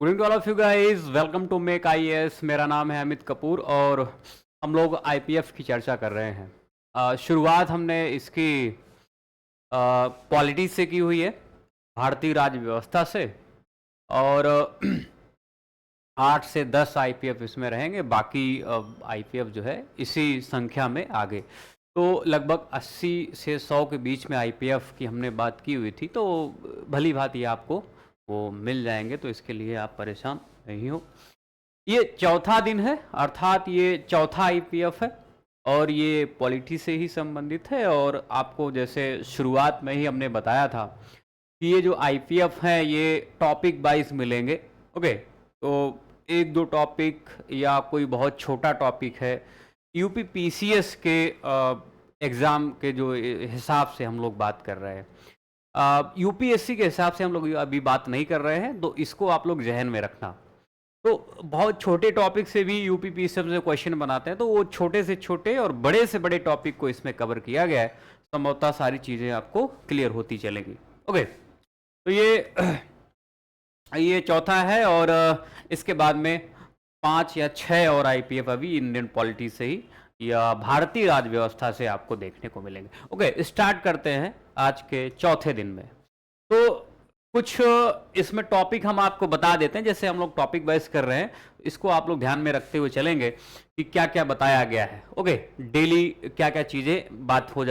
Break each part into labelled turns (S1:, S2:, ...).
S1: Good evening to all of you guys, welcome to make IAS. मेरा नाम है अमित कपूर और हम लोग आईपीएफ की चर्चा कर रहे हैं। शुरुआत हमने इसकी पॉलिटिक्स से की हुई है, भारतीय राज्य व्यवस्था से। और 8 से 10 आईपीएफ इसमें रहेंगे, बाकी आईपीएफ जो है इसी संख्या में आगे। तो लगभग 80 से 100 के बीच में आईपीएफ की हमने बात की हुई थी, तो भली भांति आपको वो मिल जाएंगे, तो इसके लिए आप परेशान नहीं हो। ये चौथा दिन है, अर्थात ये चौथा आईपीएफ है और ये पॉलिटी से ही संबंधित है। और आपको जैसे शुरुआत में ही हमने बताया था कि ये जो आईपीएफ हैं ये टॉपिक वाइज मिलेंगे। ओके, तो एक दो टॉपिक या कोई बहुत छोटा टॉपिक है, यूपी पीसीएस के एग्ज़ाम के जो हिसाब से हम लोग बात कर रहे हैं, यूपीएससी के हिसाब से हम लोग अभी बात नहीं कर रहे हैं, तो इसको आप लोग जहन में रखना। तो बहुत छोटे टॉपिक से भी यूपी पीसीएस से क्वेश्चन बनाते हैं, तो वो छोटे से छोटे और बड़े से बड़े टॉपिक को इसमें कवर किया गया है। संभवतः सारी चीज़ें आपको क्लियर होती चलेंगी। ओके, तो ये चौथा है और इसके बाद में 5 या 6 और आईपीएफ अभी इंडियन पॉलिटी से ही या भारतीय राज्य व्यवस्था से आपको देखने को मिलेंगे। ओके, स्टार्ट करते हैं आज के चौथे दिन में। तो कुछ इसमें टॉपिक हम आपको बता देते हैं, जैसे हम लोग टॉपिक वाइज कर रहे हैं, इसको आप लोग ध्यान में रखते हुए चलेंगे कि क्या क्या बताया गया है। ओके, डेली क्या क्या चीज़ें बात हो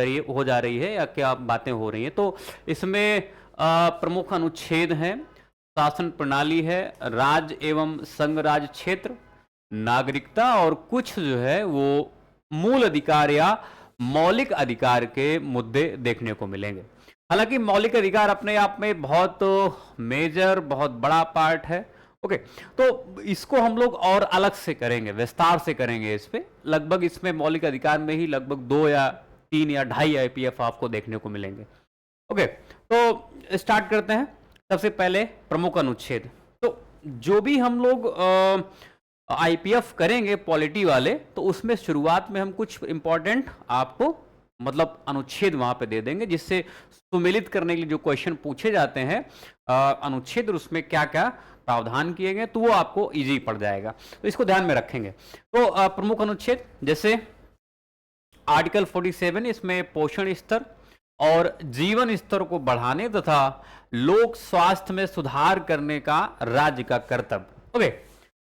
S1: जा रही है या क्या बातें हो रही हैं। तो इसमें प्रमुख अनुच्छेद हैं, शासन प्रणाली है, राज्य एवं संघ राज्य क्षेत्र, नागरिकता और कुछ जो है वो मूल अधिकार या मौलिक अधिकार के मुद्दे देखने को मिलेंगे। हालांकि मौलिक अधिकार अपने आप में बहुत मेजर, बहुत बड़ा पार्ट है। ओके, तो इसको हम लोग और अलग से करेंगे, विस्तार से करेंगे इस पे। लगभग इसमें मौलिक अधिकार में ही लगभग 2 या 3 या 2.5 आईपीएफ आपको देखने को मिलेंगे। ओके, तो स्टार्ट करते हैं। सबसे पहले प्रमुख अनुच्छेद। तो जो भी हम लोग आईपीएफ करेंगे पॉलिटी वाले, तो उसमें शुरुआत में हम कुछ इंपॉर्टेंट आपको मतलब अनुच्छेद वहां पे दे देंगे, जिससे सुमेलित करने के लिए जो क्वेश्चन पूछे जाते हैं अनुच्छेद और उसमें क्या क्या प्रावधान किए गए, तो वो आपको इजी पड़ जाएगा। तो इसको ध्यान में रखेंगे। तो प्रमुख अनुच्छेद जैसे आर्टिकल 47, इसमें पोषण स्तर और जीवन स्तर को बढ़ाने तथा लोक स्वास्थ्य में सुधार करने का राज्य का कर्तव्य। ओके,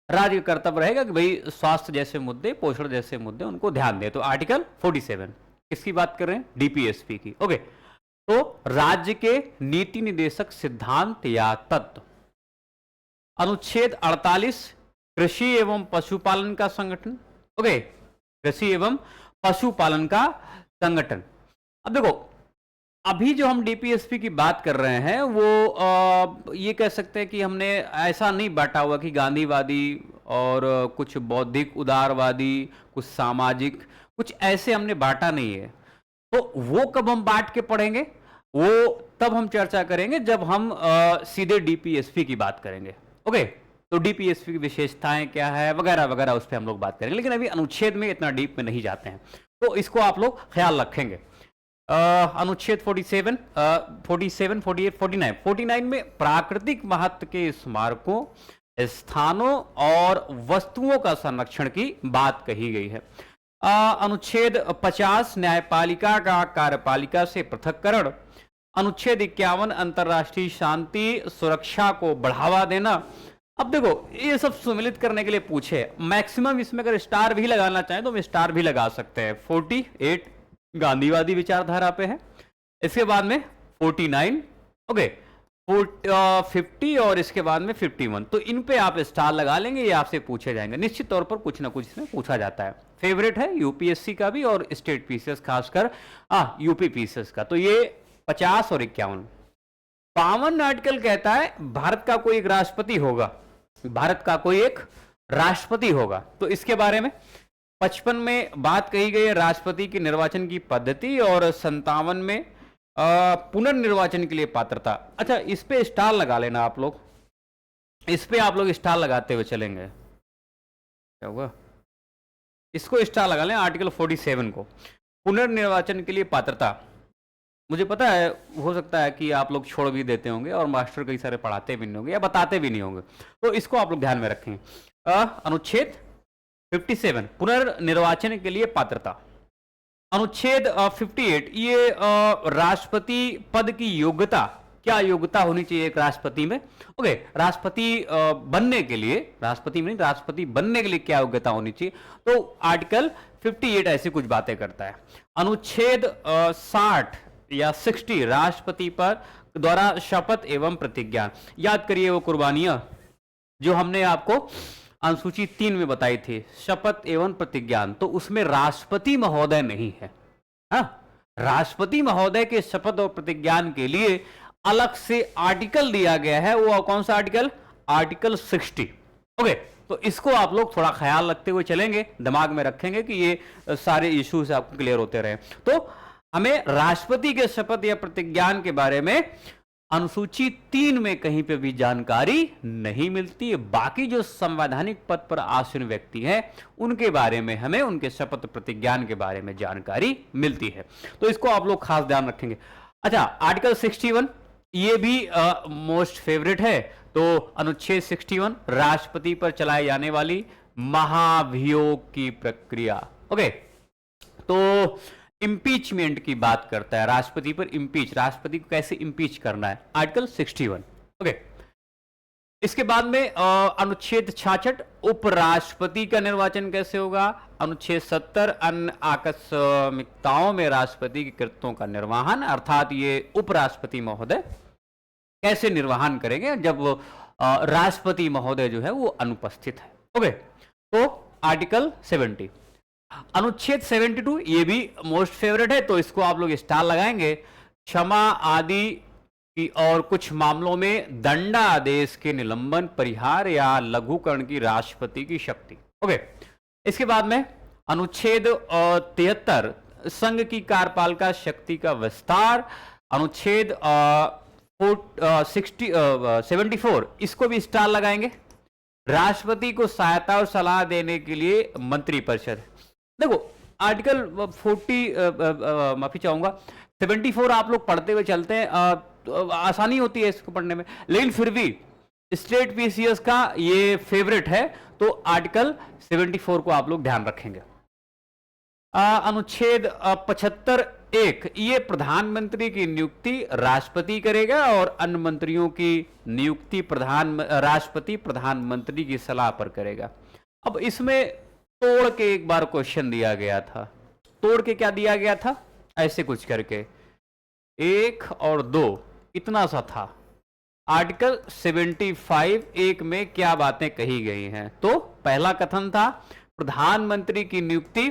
S1: राज्य का कर्तव्य रहेगा कि भाई स्वास्थ्य जैसे मुद्दे, पोषण जैसे मुद्दे, उनको ध्यान दे। तो आर्टिकल 47 किसकी बात कर रहे हैं? डीपीएसपी की। ओके, तो राज्य के नीति निदेशक सिद्धांत या तत्व। अनुच्छेद 48, कृषि एवं पशुपालन का संगठन। ओके, कृषि एवं पशुपालन का संगठन। अब देखो, अभी जो हम डीपीएसपी की बात कर रहे हैं वो ये कह सकते हैं कि हमने ऐसा नहीं बांटा हुआ कि गांधीवादी और कुछ बौद्धिक उदारवादी, कुछ सामाजिक, कुछ ऐसे हमने बांटा नहीं है। तो वो कब हम बांट के पढ़ेंगे, वो तब हम चर्चा करेंगे जब हम सीधे डीपीएसपी की बात करेंगे। ओके, तो डीपीएसपी की विशेषताएं क्या है वगैरह वगैरह, उस पर हम लोग बात करेंगे, लेकिन अभी अनुच्छेद में इतना डीप में नहीं जाते हैं, तो इसको आप लोग ख्याल रखेंगे। अनुच्छेद 47, 48, 49 में प्राकृतिक महत्व के स्मारकों, स्थानों और वस्तुओं का संरक्षण की बात कही गई है। अनुच्छेद 50, न्यायपालिका का कार्यपालिका से पृथक्करण। अनुच्छेद 51, अंतर्राष्ट्रीय शांति सुरक्षा को बढ़ावा देना। अब देखो, ये सब सुमिलित करने के लिए पूछे, मैक्सिमम इसमें अगर स्टार भी लगाना चाहें तो हम स्टार भी लगा सकते हैं। 48 गांधीवादी विचारधारा पे है, इसके बाद में 49, ओके, 50 और इसके बाद में 51, तो इन पे आप स्टार लगा लेंगे, ये आपसे पूछे जाएंगे निश्चित तौर पर, कुछ ना कुछ इसमें पूछा जाता है। फेवरेट है यूपीएससी का भी और स्टेट पीसीएस, खासकर यूपी पीसीएस का। तो ये 50 और 51। 52 आर्टिकल कहता है भारत का कोई एक राष्ट्रपति होगा, भारत का कोई एक राष्ट्रपति होगा। तो इसके बारे में 55 में बात कही गई है राष्ट्रपति के निर्वाचन की पद्धति, और 57 में पुनर्निर्वाचन के लिए पात्रता। अच्छा, इस पे स्टार लगा लेना आप लोग, इस पे आप लोग स्टार लगाते हुए चलेंगे। क्या हुआ? इसको स्टार लगा लें, आर्टिकल 47 को, पुनर्निर्वाचन के लिए पात्रता। मुझे पता है, हो सकता है कि आप लोग छोड़ भी देते होंगे और मास्टर कई सारे पढ़ाते भी नहीं होंगे या बताते भी नहीं होंगे, तो इसको आप लोग ध्यान में रखें। अनुच्छेद 57 पुनर्निर्वाचन के लिए पात्रता। अनुच्छेद 58 ये राष्ट्रपति पद की योग्यता, क्या योग्यता होनी चाहिए एक राष्ट्रपति में। ओके, राष्ट्रपति बनने के लिए, राष्ट्रपति में नहीं, राष्ट्रपति बनने के लिए क्या योग्यता होनी चाहिए, तो आर्टिकल 58 ऐसी कुछ बातें करता है। अनुच्छेद 60 या 60 राष्ट्रपति पर द्वारा शपथ एवं प्रतिज्ञा। याद करिए वो कुर्बानियां जो हमने आपको अनुसूची 3 में बताई थी, शपथ एवं प्रतिज्ञान, तो उसमें राष्ट्रपति महोदय नहीं है। हाँ, राष्ट्रपति महोदय के शपथ और प्रतिज्ञान के लिए अलग से आर्टिकल दिया गया है। वो कौन सा आर्टिकल? आर्टिकल 60। ओके, तो इसको आप लोग थोड़ा ख्याल रखते हुए चलेंगे, दिमाग में रखेंगे कि ये सारे इश्यूज आपको क्लियर होते रहे। तो हमें राष्ट्रपति के शपथ या प्रतिज्ञान के बारे में अनुसूची 3 में कहीं पे भी जानकारी नहीं मिलती है। बाकी जो संवैधानिक पद पर आसीन व्यक्ति हैं उनके बारे में हमें उनके शपथ प्रतिज्ञान के बारे में जानकारी मिलती है, तो इसको आप लोग खास ध्यान रखेंगे। अच्छा, आर्टिकल 61 ये भी मोस्ट फेवरेट है। तो अनुच्छेद 61 राष्ट्रपति पर चलाए जाने वाली महाभियोग की प्रक्रिया। ओके, तो इम्पीचमेंट की बात करता है, राष्ट्रपति पर इम्पीच, राष्ट्रपति को कैसे इम्पीच करना है, आर्टिकल 61। ओके, इसके बाद में अनुच्छेद 66 उपराष्ट्रपति का निर्वाचन कैसे होगा। अनुच्छेद 70 अन्य आकस्मिकताओं में राष्ट्रपति की कृत्यों का निर्वहन, अर्थात ये उपराष्ट्रपति महोदय कैसे निर्वहन करेंगे जब राष्ट्रपति महोदय जो है वो अनुपस्थित है। ओके, तो आर्टिकल 70। अनुच्छेद 72 ये भी मोस्ट फेवरेट है, तो इसको आप लोग स्टार लगाएंगे। क्षमा आदि की और कुछ मामलों में दंडादेश के निलंबन, परिहार या लघुकरण की राष्ट्रपति की शक्ति। ओके, इसके बाद में अनुच्छेद 73 संघ की कार्यपालिका शक्ति का विस्तार। अनुच्छेद 74 इसको भी स्टार लगाएंगे। राष्ट्रपति को सहायता और सलाह देने के लिए मंत्रिपरिषद। देखो आर्टिकल 40 माफी चाहूंगा 74 आप लोग पढ़ते हुए चलते हैं, आसानी होती है इसको पढ़ने में, लेकिन फिर भी स्टेट पीसीएस का ये फेवरेट है, तो आर्टिकल 74 को आप लोग ध्यान रखेंगे। अनुच्छेद 75(1) ये प्रधानमंत्री की नियुक्ति राष्ट्रपति करेगा और अन्य मंत्रियों की नियुक्ति राष्ट्रपति प्रधानमंत्री की सलाह पर करेगा। अब इसमें तोड़ के एक बार क्वेश्चन दिया गया था, तोड़ के क्या दिया गया था, ऐसे कुछ करके 1 और 2 इतना सा था। आर्टिकल 75(1) में क्या बातें कही गई हैं, तो पहला कथन था प्रधानमंत्री की नियुक्ति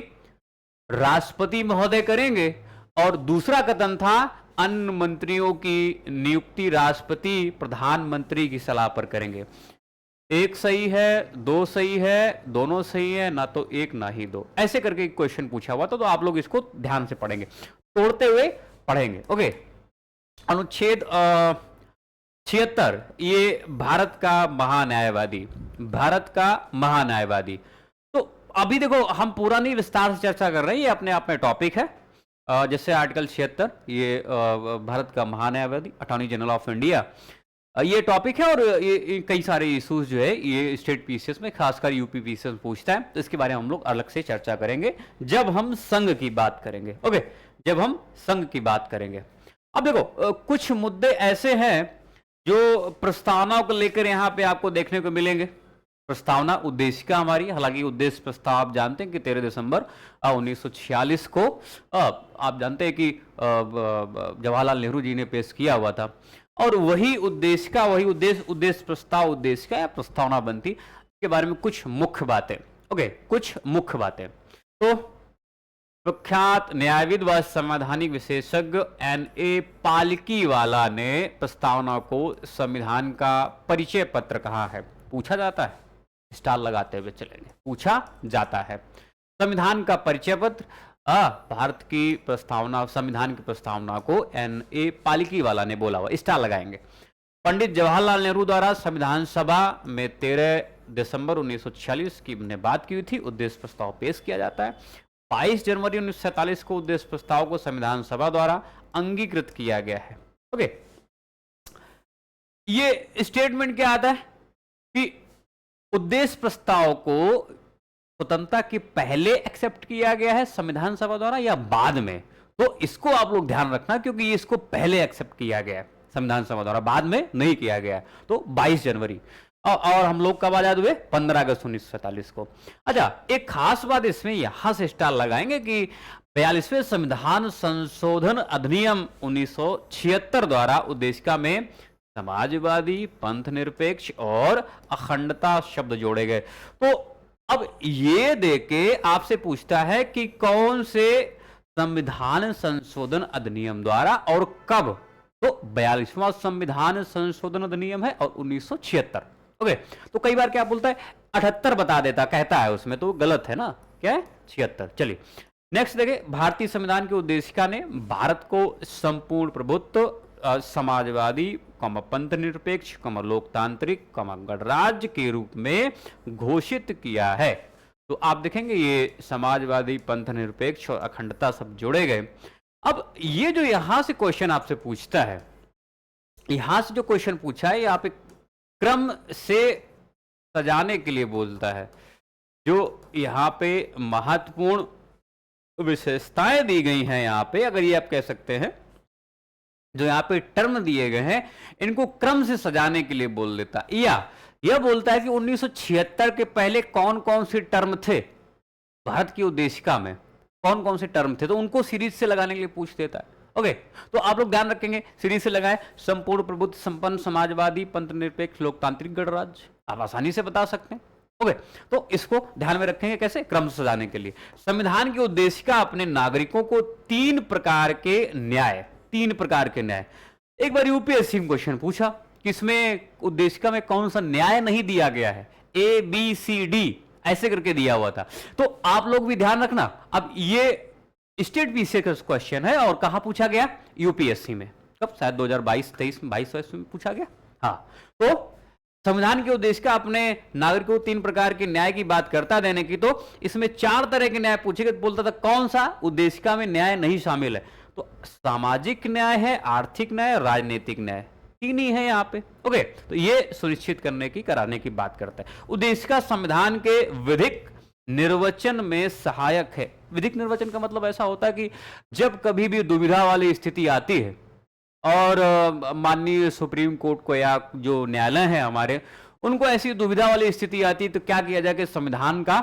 S1: राष्ट्रपति महोदय करेंगे, और दूसरा कथन था अन्य मंत्रियों की नियुक्ति राष्ट्रपति प्रधानमंत्री की सलाह पर करेंगे। एक सही है, दो सही है, दोनों सही है, ना तो एक ना ही दो, ऐसे करके एक क्वेश्चन पूछा हुआ था, तो आप लोग इसको ध्यान से पढ़ेंगे, तोड़ते हुए पढ़ेंगे। ओके, अनुच्छेद 76 ये भारत का महान्यायवादी, भारत का महान्यायवादी। तो अभी देखो हम पूरा नहीं विस्तार से चर्चा कर रहे हैं, ये अपने आप में टॉपिक है। जैसे आर्टिकल 76 ये भारत का महान्यायवादी, अटॉर्नी जनरल ऑफ इंडिया, ये टॉपिक है, और ये कई सारे इशूज जो है ये स्टेट पीसीएस में खासकर यूपी पीसीएस में पूछता है, तो इसके बारे में हम लोग अलग से चर्चा करेंगे जब हम संघ की बात करेंगे। ओके, जब हम संघ की बात करेंगे। अब देखो कुछ मुद्दे ऐसे हैं जो प्रस्तावना को लेकर यहाँ पे आपको देखने को मिलेंगे। प्रस्तावना उद्देशिका हमारी, हालांकि उद्देश्य प्रस्ताव आप जानते हैं कि 13 दिसंबर 1946 को आप जानते हैं कि जवाहरलाल नेहरू जी ने पेश किया हुआ था, और वही उद्देशिका, वही उद्देश्य प्रस्ताव उद्देशिका या प्रस्तावना बनती, के बारे में कुछ मुख्य बातें। ओके, कुछ मुख्य बातें। तो प्रख्यात न्यायविद व संवैधानिक विशेषज्ञ N.A. पालकीवाला ने प्रस्तावना को संविधान का परिचय पत्र कहा है। पूछा जाता है, स्टार लगाते हुए चलेंगे, पूछा जाता है। संविधान का परिचय पत्र, भारत की प्रस्तावना, संविधान की प्रस्तावना को N.A. पालकीवाला ने बोला हुआ, स्टार लगाएंगे। पंडित जवाहरलाल नेहरू द्वारा संविधान सभा में 13 दिसंबर 1946 की हमने बात की थी, उद्देश्य प्रस्ताव पेश किया जाता है। 22 जनवरी 1947 को उद्देश्य प्रस्ताव को संविधान सभा द्वारा अंगीकृत किया गया है। ओके, ये स्टेटमेंट क्या आता है कि उद्देश्य प्रस्ताव को स्वतंत्रता के पहले एक्सेप्ट किया गया है संविधान सभा द्वारा या बाद में, तो इसको आप लोग ध्यान रखना क्योंकि ये इसको पहले एक्सेप्ट किया गया है संविधान सभा द्वारा, बाद में नहीं किया गया। तो 22 जनवरी और हम लोग कब आजाद हुए? 15 अगस्त 1947 को। अच्छा, एक खास बात इसमें यहां से स्टार लगाएंगे कि 42वें संविधान संशोधन अधिनियम 1976 द्वारा उद्देशिका में समाजवादी, पंथ निरपेक्ष और अखंडता शब्द जोड़े गए। तो अब ये देके आपसे पूछता है कि कौन से संविधान संशोधन अधिनियम द्वारा और कब? तो 42वां संविधान संशोधन अधिनियम है और 1976। ओके, तो कई बार क्या बोलता है 78 बता देता, कहता है उसमें, तो गलत है ना, क्या है 76। चलिए नेक्स्ट देखें, भारतीय संविधान की उद्देशिका ने भारत को संपूर्ण प्रभुत्व, समाजवादी, पंथ निरपेक्ष, लोकतांत्रिक, गणराज्य के रूप में घोषित किया है। तो आप देखेंगे ये समाजवादी, पंथ निरपेक्ष और अखंडता सब जोड़े गए। अब ये जो यहां से क्वेश्चन आपसे पूछता है, यहां से जो क्वेश्चन पूछा है, आप एक क्रम से सजाने के लिए बोलता है। जो यहां पे महत्वपूर्ण विशेषताएं दी गई हैं, यहां पे अगर ये आप कह सकते हैं, जो यहाँ पे टर्म दिए गए हैं, इनको क्रम से सजाने के लिए बोल देता, या यह बोलता है कि 1976 के पहले कौन कौन से टर्म थे भारत की उद्देशिका में, कौन कौन से टर्म थे, तो उनको सीरीज से लगाने के लिए पूछ देता है। ओके, तो आप लोग ध्यान रखेंगे, सीरीज से लगाए, संपूर्ण प्रभुत्व, संपन्न, समाजवादी, पंथ निरपेक्ष, लोकतांत्रिक, गणराज्य, आप आसानी से बता सकते हैं। ओके, तो इसको ध्यान में रखेंगे कैसे, क्रम से सजाने के लिए। संविधान की उद्देशिका अपने नागरिकों को 3 प्रकार के न्याय, 3 प्रकार के न्याय, एक बार यूपीएससी में क्वेश्चन पूछा कि इसमें उद्देशिका में कौन सा न्याय नहीं दिया गया है, ए बी सी डी ऐसे करके दिया हुआ था। तो आप लोग भी ध्यान रखना, अब ये स्टेट पीसीए का क्वेश्चन है और कहां पूछा गया, यूपीएससी में, कब, शायद 2022-23 में, 22 में पूछा गया। हाँ, तो संविधान की उद्देशिका अपने नागरिकों को 3 प्रकार के न्याय की बात करता देने की, तो इसमें 4 तरह के न्याय पूछे गए, बोलता था कौन सा उद्देशिका में न्याय नहीं शामिल है, तो सामाजिक न्याय है, आर्थिक न्याय, राजनीतिक न्याय, 3 ही है यहाँ पे। ओके, तो ये सुनिश्चित करने की, कराने की बात करता है। उद्देशिका संविधान के विधिक निर्वचन में सहायक है। विधिक निर्वचन का मतलब ऐसा होता है कि जब कभी भी दुविधा वाली स्थिति आती है और माननीय सुप्रीम कोर्ट को या जो न्यायालय है हमारे, उनको ऐसी दुविधा वाली स्थिति आती है तो क्या किया जाए कि संविधान का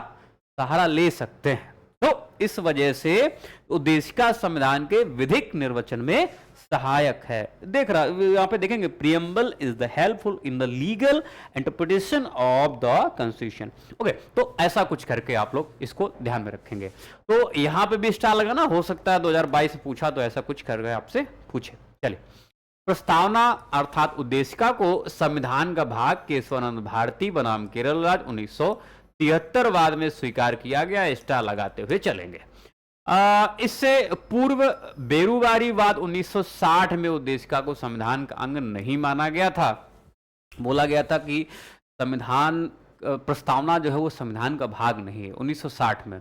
S1: सहारा ले सकते हैं। तो इस वजह से उद्देशिका संविधान के विधिक निर्वचन में सहायक है। देख रहा यहां पे देखेंगे, preamble is the helpful in the legal interpretation of the constitution. Okay, तो ऐसा कुछ करके आप लोग इसको ध्यान में रखेंगे। तो यहां पे भी स्टार लगाना, हो सकता है 2022 से पूछा तो ऐसा कुछ करके आपसे पूछे। चलिए, प्रस्तावना अर्थात उद्देशिका को संविधान का भाग केशवानंद भारती बनाम केरल राज्य 1973 बाद में स्वीकार किया गया, स्टार लगाते हुए चलेंगे। इससे पूर्व बेरुवारीवाद 1960 में उद्देशिका को संविधान का अंग नहीं माना गया था। बोला गया था कि संविधान प्रस्तावना जो है वो संविधान का भाग नहीं है 1960 में।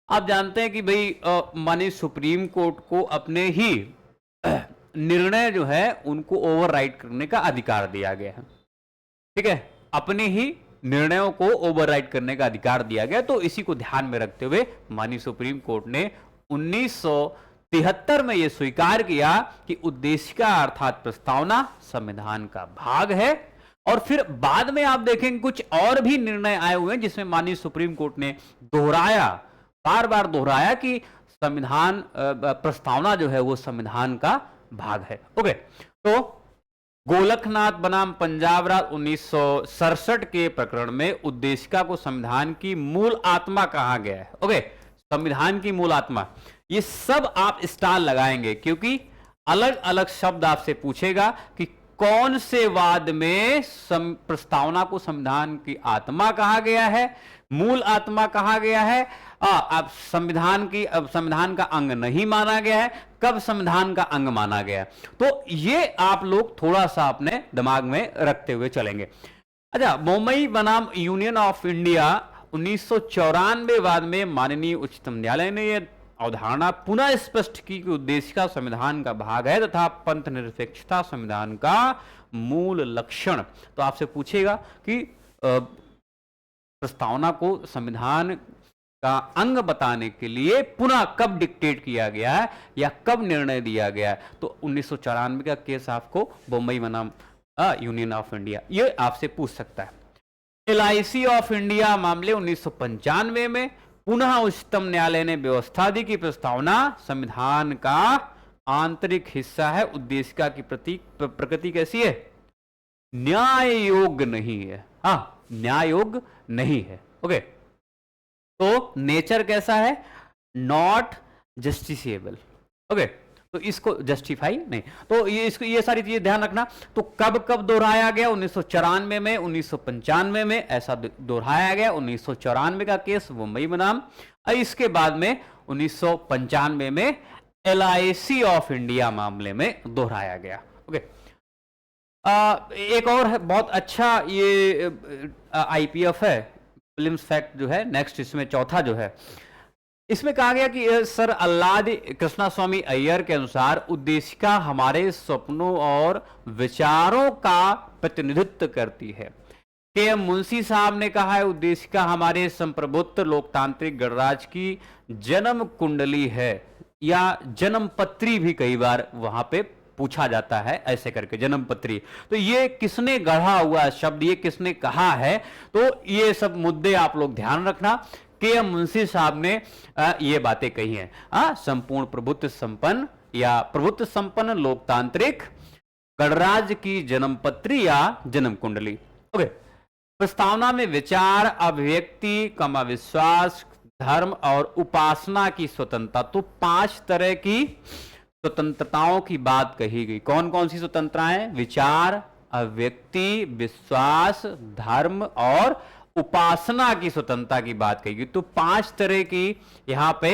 S1: आप जानते हैं कि भाई माननीय सुप्रीम कोर्ट को अपने ही निर्णय जो है उनको ओवरराइड करने का अधिकार दिया गया है। ठीक है, अपने ही निर्णयों को ओवरराइड करने का अधिकार दिया गया। तो इसी को ध्यान में रखते हुए माननीय सुप्रीम कोर्ट ने 1973 में यह स्वीकार किया कि उद्देशिका अर्थात प्रस्तावना संविधान का भाग है। और फिर बाद में आप देखेंगे कुछ और भी निर्णय आए हुए हैं जिसमें माननीय सुप्रीम कोर्ट ने दोहराया, बार बार दोहराया कि संविधान प्रस्तावना जो है वो संविधान का भाग है। ओके, तो गोलकनाथ बनाम पंजाब राज्य 1967 के प्रकरण में उद्देशिका को संविधान की मूल आत्मा कहा गया है। ओके, संविधान की मूल आत्मा, ये सब आप स्टार लगाएंगे क्योंकि अलग अलग शब्द आपसे पूछेगा कि कौन से वाद में प्रस्तावना को संविधान की आत्मा कहा गया है, मूल आत्मा कहा गया है, अब संविधान का अंग नहीं माना गया है, कब संविधान का अंग माना गया है। तो ये आप लोग थोड़ा सा अपने दिमाग में रखते हुए चलेंगे। अच्छा, मुंबई बनाम यूनियन ऑफ इंडिया 1994 बाद में माननीय उच्चतम न्यायालय ने ये अवधारणा पुनः स्पष्ट की कि उद्देशिका संविधान का भाग है तथा पंथ निरपेक्षता संविधान का मूल लक्षण। तो आपसे पूछेगा कि प्रस्तावना को संविधान का अंग बताने के लिए पुनः कब डिक्टेट किया गया है या कब निर्णय दिया गया है, तो 1994 का केस आपको बम्बई बनाम यूनियन ऑफ इंडिया, ये आपसे पूछ सकता है। LIC ऑफ इंडिया मामले 1995 में पुनः उच्चतम न्यायालय ने व्यवस्था दी कि प्रस्तावना संविधान का आंतरिक हिस्सा है, उद्देशिका की प्रकृति कैसी है, न्याय योग्य नहीं है। हाँ, न्याय योग्य नहीं है। ओके, तो नेचर कैसा है, नॉट जस्टिसेबल। ओके, तो इसको जस्टिफाई नहीं, तो ये सारी चीजें ध्यान रखना। तो कब कब दोहराया गया, 1994 में, 1995 में ऐसा दोहराया गया। 1994 का केस मुंबई बनाम, इसके बाद में 1995 में LIC ऑफ इंडिया मामले में दोहराया गया। ओके, एक और है बहुत अच्छा, ये IPF है, फिल्म्स फैक्ट जो है नेक्स्ट, इसमें चौथा जो है, इसमें कहा गया कि सर अल्लादी कृष्णास्वामी अय्यर के अनुसार उद्देशिका हमारे सपनों और विचारों का प्रतिनिधित्व करती है। KM मुंशी साहब ने कहा है उद्देशिका हमारे संप्रभुत्व लोकतांत्रिक गणराज्य की जन्म कुंडली है, या जन्म पत्री भी कई बार वहां पे पूछा जाता है, ऐसे करके जन्म पत्री। तो ये किसने गढ़ा हुआ शब्द, ये किसने कहा है, तो ये सब मुद्दे आप लोग ध्यान रखना। KM मुंशी साहब ने ये बातें कही हैं। संपूर्ण प्रभुत्व संपन्न या प्रभुत्व संपन्न लोकतांत्रिक गणराज्य की जन्मपत्री या जन्म कुंडली। ओके, प्रस्तावना में विचार, अभिव्यक्ति, विश्वास, धर्म और उपासना की स्वतंत्रता, तो 5 तरह की स्वतंत्रताओं की बात कही गई। कौन कौन सी स्वतंत्रताएं, विचार, अभिव्यक्ति, विश्वास, धर्म और उपासना की स्वतंत्रता की बात कही गई। तो 5 तरह की यहां पे,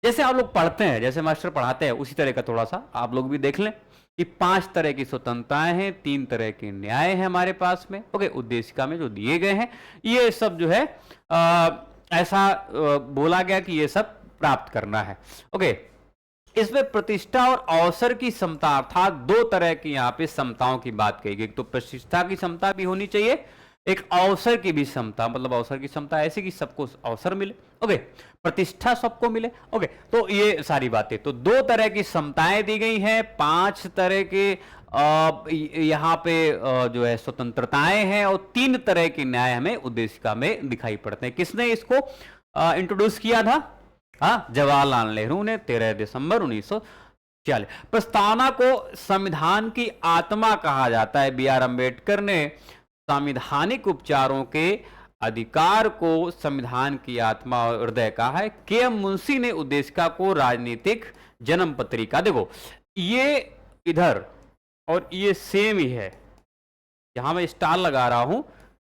S1: जैसे आप लोग पढ़ते हैं, जैसे मास्टर पढ़ाते हैं, उसी तरह का थोड़ा सा आप लोग भी देख लें कि 5 तरह की स्वतंत्रताएं हैं, 3 तरह के न्याय हैं हमारे पास में। ओके, उद्देशिका में जो दिए गए हैं, ये सब जो है ऐसा बोला गया कि ये सब प्राप्त करना है। ओके, इसमें प्रतिष्ठा और अवसर की समता, अर्थात 2 तरह की यहाँ पे समताओं की बात कही गई। तो प्रतिष्ठा की समता भी होनी चाहिए, एक अवसर की भी समता, मतलब अवसर की समता ऐसे कि सबको अवसर मिले। ओके, प्रतिष्ठा सबको मिले। ओके, तो ये सारी बातें, तो 2 तरह की समताएं दी गई हैं, 5 तरह के यहाँ पे जो है स्वतंत्रताएं हैं, और 3 तरह के न्याय हमें उद्देशिका में दिखाई पड़ते हैं। किसने इसको इंट्रोड्यूस किया था? जवाहरलाल नेहरू ने 13 दिसंबर 1940। प्रस्तावना को संविधान की आत्मा कहा जाता है। BR अम्बेडकर ने संवैधानिक उपचारों के अधिकार को संविधान की आत्मा और हृदय कहा है। KM मुंशी ने उद्देशिका को राजनीतिक जन्म पत्रिका, देखो ये इधर और ये सेम ही है, यहां मैं स्टार लगा रहा हूं,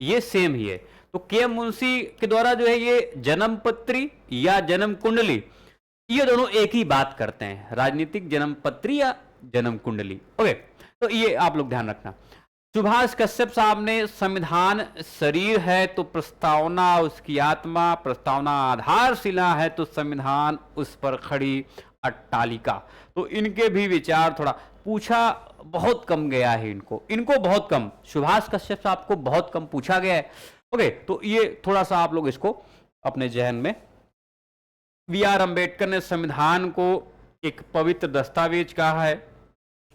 S1: ये सेम ही है। तो KM मुंशी के द्वारा जो है ये जन्म पत्री या जन्म कुंडली, ये दोनों एक ही बात करते हैं, राजनीतिक जन्म पत्री या जन्म कुंडली। ओके, तो ये आप लोग ध्यान रखना। सुभाष कश्यप साहब ने संविधान शरीर है तो प्रस्तावना उसकी आत्मा, प्रस्तावना आधारशिला है तो संविधान उस पर खड़ी अट्टालिका। तो इनके भी विचार थोड़ा पूछा बहुत कम गया है, इनको बहुत कम, सुभाष कश्यप साहब को बहुत कम पूछा गया है। ओके, तो ये थोड़ा सा आप लोग इसको अपने जहन में। BR अम्बेडकर ने संविधान को एक पवित्र दस्तावेज कहा है।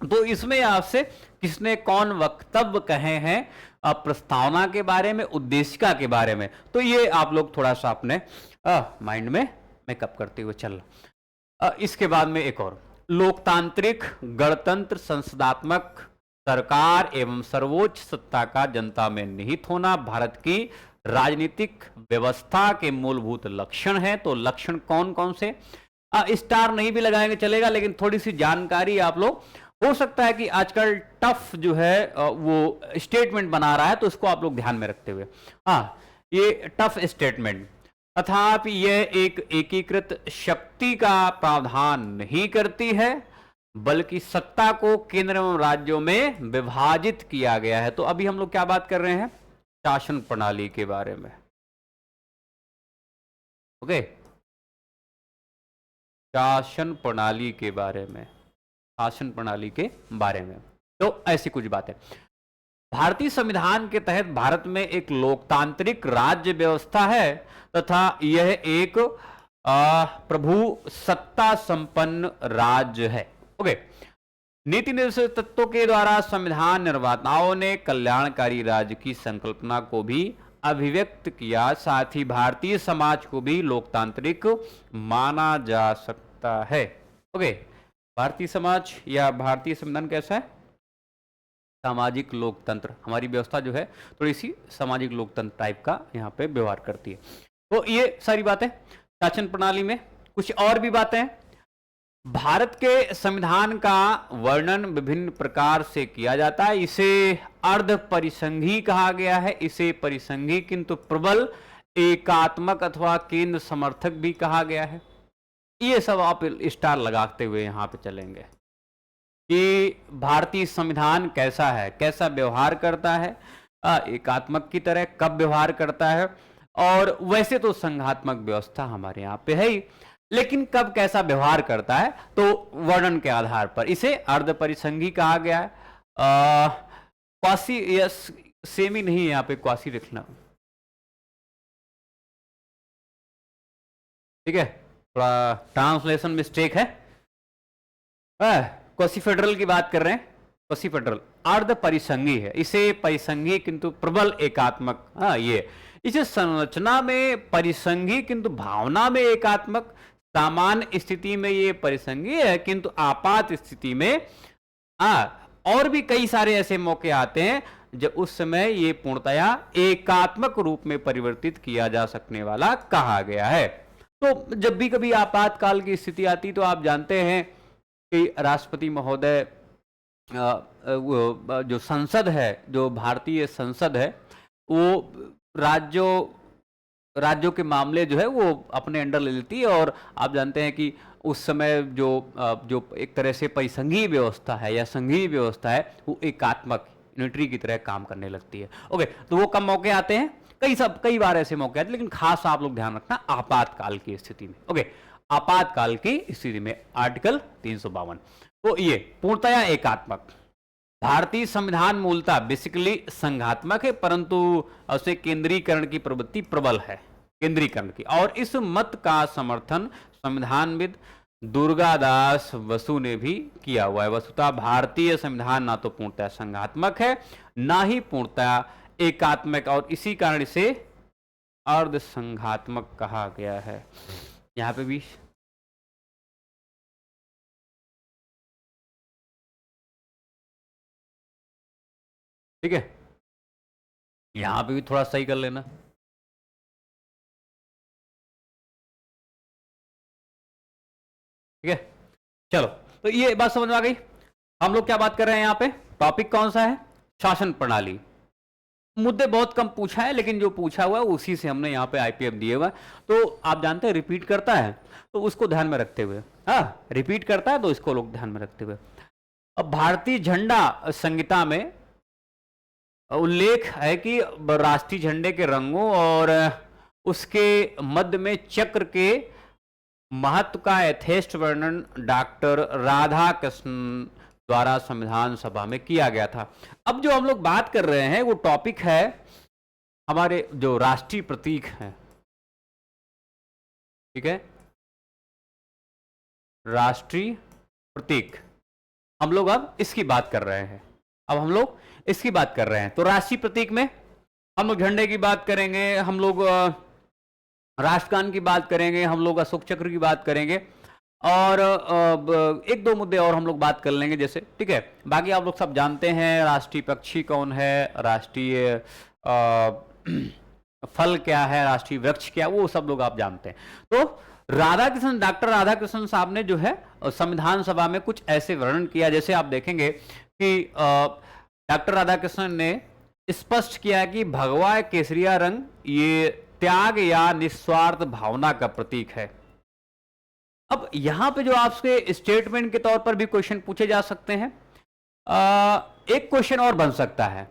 S1: तो इसमें आपसे किसने कौन वक्तव्य कहे हैं प्रस्तावना के बारे में, उद्देशिका के बारे में, तो ये आप लोग थोड़ा सा अपने माइंड में मेकअप करते हुए चलना। इसके बाद में एक और, लोकतांत्रिक गणतंत्र संसदात्मक सरकार एवं सर्वोच्च सत्ता का जनता में निहित होना भारत की राजनीतिक व्यवस्था के मूलभूत लक्षण है। तो लक्षण कौन कौन से, स्टार नहीं भी लगाएंगे चलेगा, लेकिन थोड़ी सी जानकारी आप लोग, हो सकता है कि आजकल टफ जो है वो स्टेटमेंट बना रहा है, तो इसको आप लोग ध्यान में रखते हुए, ये टफ स्टेटमेंट, अर्थात यह एक एकीकृत शक्ति का प्रावधान नहीं करती है, बल्कि सत्ता को केंद्र एवं राज्यों में विभाजित किया गया है। तो अभी हम लोग क्या बात कर रहे हैं, शासन प्रणाली के बारे में। ओके, शासन प्रणाली के बारे में, शासन प्रणाली के बारे में। तो ऐसी कुछ बातें। भारतीय संविधान के तहत भारत में एक लोकतांत्रिक राज्य व्यवस्था है तथा यह एक प्रभु सत्ता संपन्न राज्य है। ओके। नीति निर्देशक तत्वों के द्वारा संविधान निर्माताओं ने कल्याणकारी राज्य की संकल्पना को भी अभिव्यक्त किया, साथ ही भारतीय समाज को भी लोकतांत्रिक माना जा सकता है। ओके। भारतीय समाज या भारतीय संविधान कैसा है? सामाजिक लोकतंत्र। हमारी व्यवस्था जो है थोड़ी सी सामाजिक लोकतंत्र टाइप का यहाँ पे व्यवहार करती है। तो ये सारी बातें शासन प्रणाली में। कुछ और भी बातें हैं। भारत के संविधान का वर्णन विभिन्न प्रकार से किया जाता है। इसे अर्ध परिसंघी कहा गया है, इसे परिसंघी किंतु प्रबल, एकात्मक अथवा केंद्र समर्थक भी कहा गया है। ये सब आप स्टार लगाते हुए यहाँ पे चलेंगे कि भारतीय संविधान कैसा है, कैसा व्यवहार करता है, एकात्मक की तरह कब व्यवहार करता है, और वैसे तो संघात्मक व्यवस्था हमारे यहाँ पे है ही, लेकिन कब कैसा व्यवहार करता है तो वर्णन के आधार पर इसे अर्ध परिसंघी कहा गया है। क्वासी, यस, सेम ही नहीं है यहाँ पे, क्वासी लिखना, ठीक है, थोड़ा ट्रांसलेशन मिस्टेक है। क्वासी फेडरल की बात कर रहे हैं, क्वासी फेडरल अर्ध परिसंघी है, इसे परिसंघी किंतु प्रबल एकात्मक, ये इसे संरचना में परिसंघी किंतु भावना में एकात्मक, सामान्य स्थिति में ये परिसंघी है किंतु आपात स्थिति में और भी कई सारे ऐसे मौके आते हैं जब उस समय ये पूर्णतया एकात्मक रूप में परिवर्तित किया जा सकने वाला कहा गया है। तो जब भी कभी आपातकाल की स्थिति आती तो आप जानते हैं कि राष्ट्रपति महोदय, जो संसद है, जो भारतीय संसद है, वो राज्यों के मामले जो है वो अपने अंडर ले लेती है। और आप जानते हैं कि उस समय जो एक तरह से परिसंघीय व्यवस्था है या संघीय व्यवस्था है वो एकात्मक यूनिटरी की तरह काम करने लगती है। ओके, तो वो कम मौके आते हैं, कई बार ऐसे मौके आते हैं, लेकिन खास आप लोग ध्यान रखना आपातकाल की स्थिति में। ओके, आपातकाल की स्थिति में आर्टिकल 352, तो ये पूर्णतया एकात्मक। भारतीय संविधान मूलतः बेसिकली संघात्मक है, परंतु उसे केंद्रीकरण की प्रवृत्ति प्रबल है, केंद्रीकरण की। और इस मत का समर्थन संविधानविद दुर्गादास बसु ने भी किया हुआ है। वस्तुतः भारतीय संविधान ना तो पूर्णतः संघात्मक है, ना ही पूर्णतः एकात्मक, और इसी कारण इसे अर्ध संघात्मक कहा गया है। यहाँ पे भी ठीक है, यहां पे भी थोड़ा सही कर लेना। ठीक है, चलो, तो ये बात समझ में आ गई। हम लोग क्या बात कर रहे हैं यहाँ पे, टॉपिक कौन सा है? शासन प्रणाली। मुद्दे बहुत कम पूछा है, लेकिन जो पूछा हुआ है उसी से हमने यहाँ पे आईपीएफ दिए हुआ है। तो आप जानते हैं रिपीट करता है तो उसको ध्यान में रखते हुए, रिपीट करता है तो इसको लोग ध्यान में रखते हुए। अब भारतीय झंडा संहिता में उल्लेख है कि राष्ट्रीय झंडे के रंगों और उसके मध्य में चक्र के महत्व का यथेष्ट वर्णन डॉक्टर राधा कृष्ण द्वारा संविधान सभा में किया गया था। अब जो हम लोग बात कर रहे हैं वो टॉपिक है हमारे जो राष्ट्रीय प्रतीक हैं, ठीक है, राष्ट्रीय प्रतीक। हम लोग अब इसकी बात कर रहे हैं, अब हम लोग इसकी बात कर रहे हैं। तो राष्ट्रीय प्रतीक में हम लोग झंडे की बात करेंगे, हम लोग राष्ट्रगान की बात करेंगे, हम लोग अशोक चक्र की बात करेंगे, और एक दो मुद्दे और हम लोग बात कर लेंगे जैसे, ठीक है। बाकी आप लोग सब जानते हैं राष्ट्रीय पक्षी कौन है, राष्ट्रीय फल क्या है, राष्ट्रीय वृक्ष क्या, वो सब लोग आप जानते हैं। तो राधाकृष्ण, डॉक्टर राधाकृष्ण साहब ने जो है संविधान सभा में कुछ ऐसे वर्णन किया, जैसे आप देखेंगे कि डॉक्टर राधाकृष्णन ने स्पष्ट किया कि भगवा केसरिया रंग ये त्याग या निस्वार्थ भावना का प्रतीक है। अब यहां पे जो आपसे स्टेटमेंट के तौर पर भी क्वेश्चन पूछे जा सकते हैं, एक क्वेश्चन और बन सकता है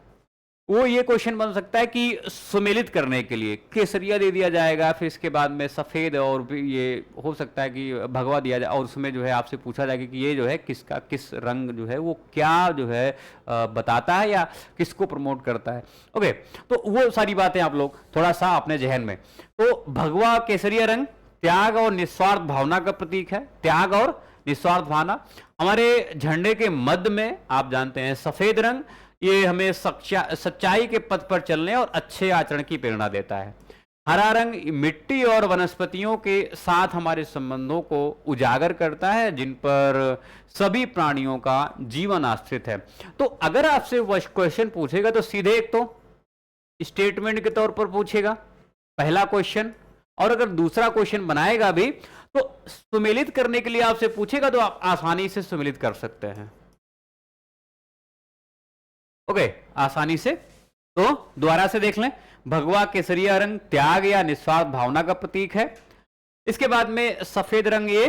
S1: वो ये क्वेश्चन बन सकता है कि सुमेलित करने के लिए केसरिया दे दिया जाएगा, फिर इसके बाद में सफ़ेद, और भी ये हो सकता है कि भगवा दिया जाए, और उसमें जो है आपसे पूछा जाएगा कि ये जो है किसका किस रंग जो है वो क्या जो है बताता है या किसको प्रमोट करता है। ओके, तो वो सारी बातें आप लोग थोड़ा सा अपने जहन में। तो भगवा केसरिया रंग त्याग और निस्वार्थ भावना का प्रतीक है। त्याग और निस्वार्थ भावना। हमारे झंडे के मध्य में आप जानते हैं सफ़ेद रंग, ये हमें सच्चाई के पथ पर चलने और अच्छे आचरण की प्रेरणा देता है। हरा रंग मिट्टी और वनस्पतियों के साथ हमारे संबंधों को उजागर करता है, जिन पर सभी प्राणियों का जीवन आश्रित है। तो अगर आपसे क्वेश्चन पूछेगा तो सीधे एक तो स्टेटमेंट के तौर पर पूछेगा पहला क्वेश्चन, और अगर दूसरा क्वेश्चन बनाएगा भी तो सुमेलित करने के लिए आपसे पूछेगा तो आप आसानी से सुमेलित कर सकते हैं। ओके, आसानी से। तो दोबारा से देख लें, भगवा केसरिया रंग त्याग या निस्वार्थ भावना का प्रतीक है। इसके बाद में सफेद रंग ये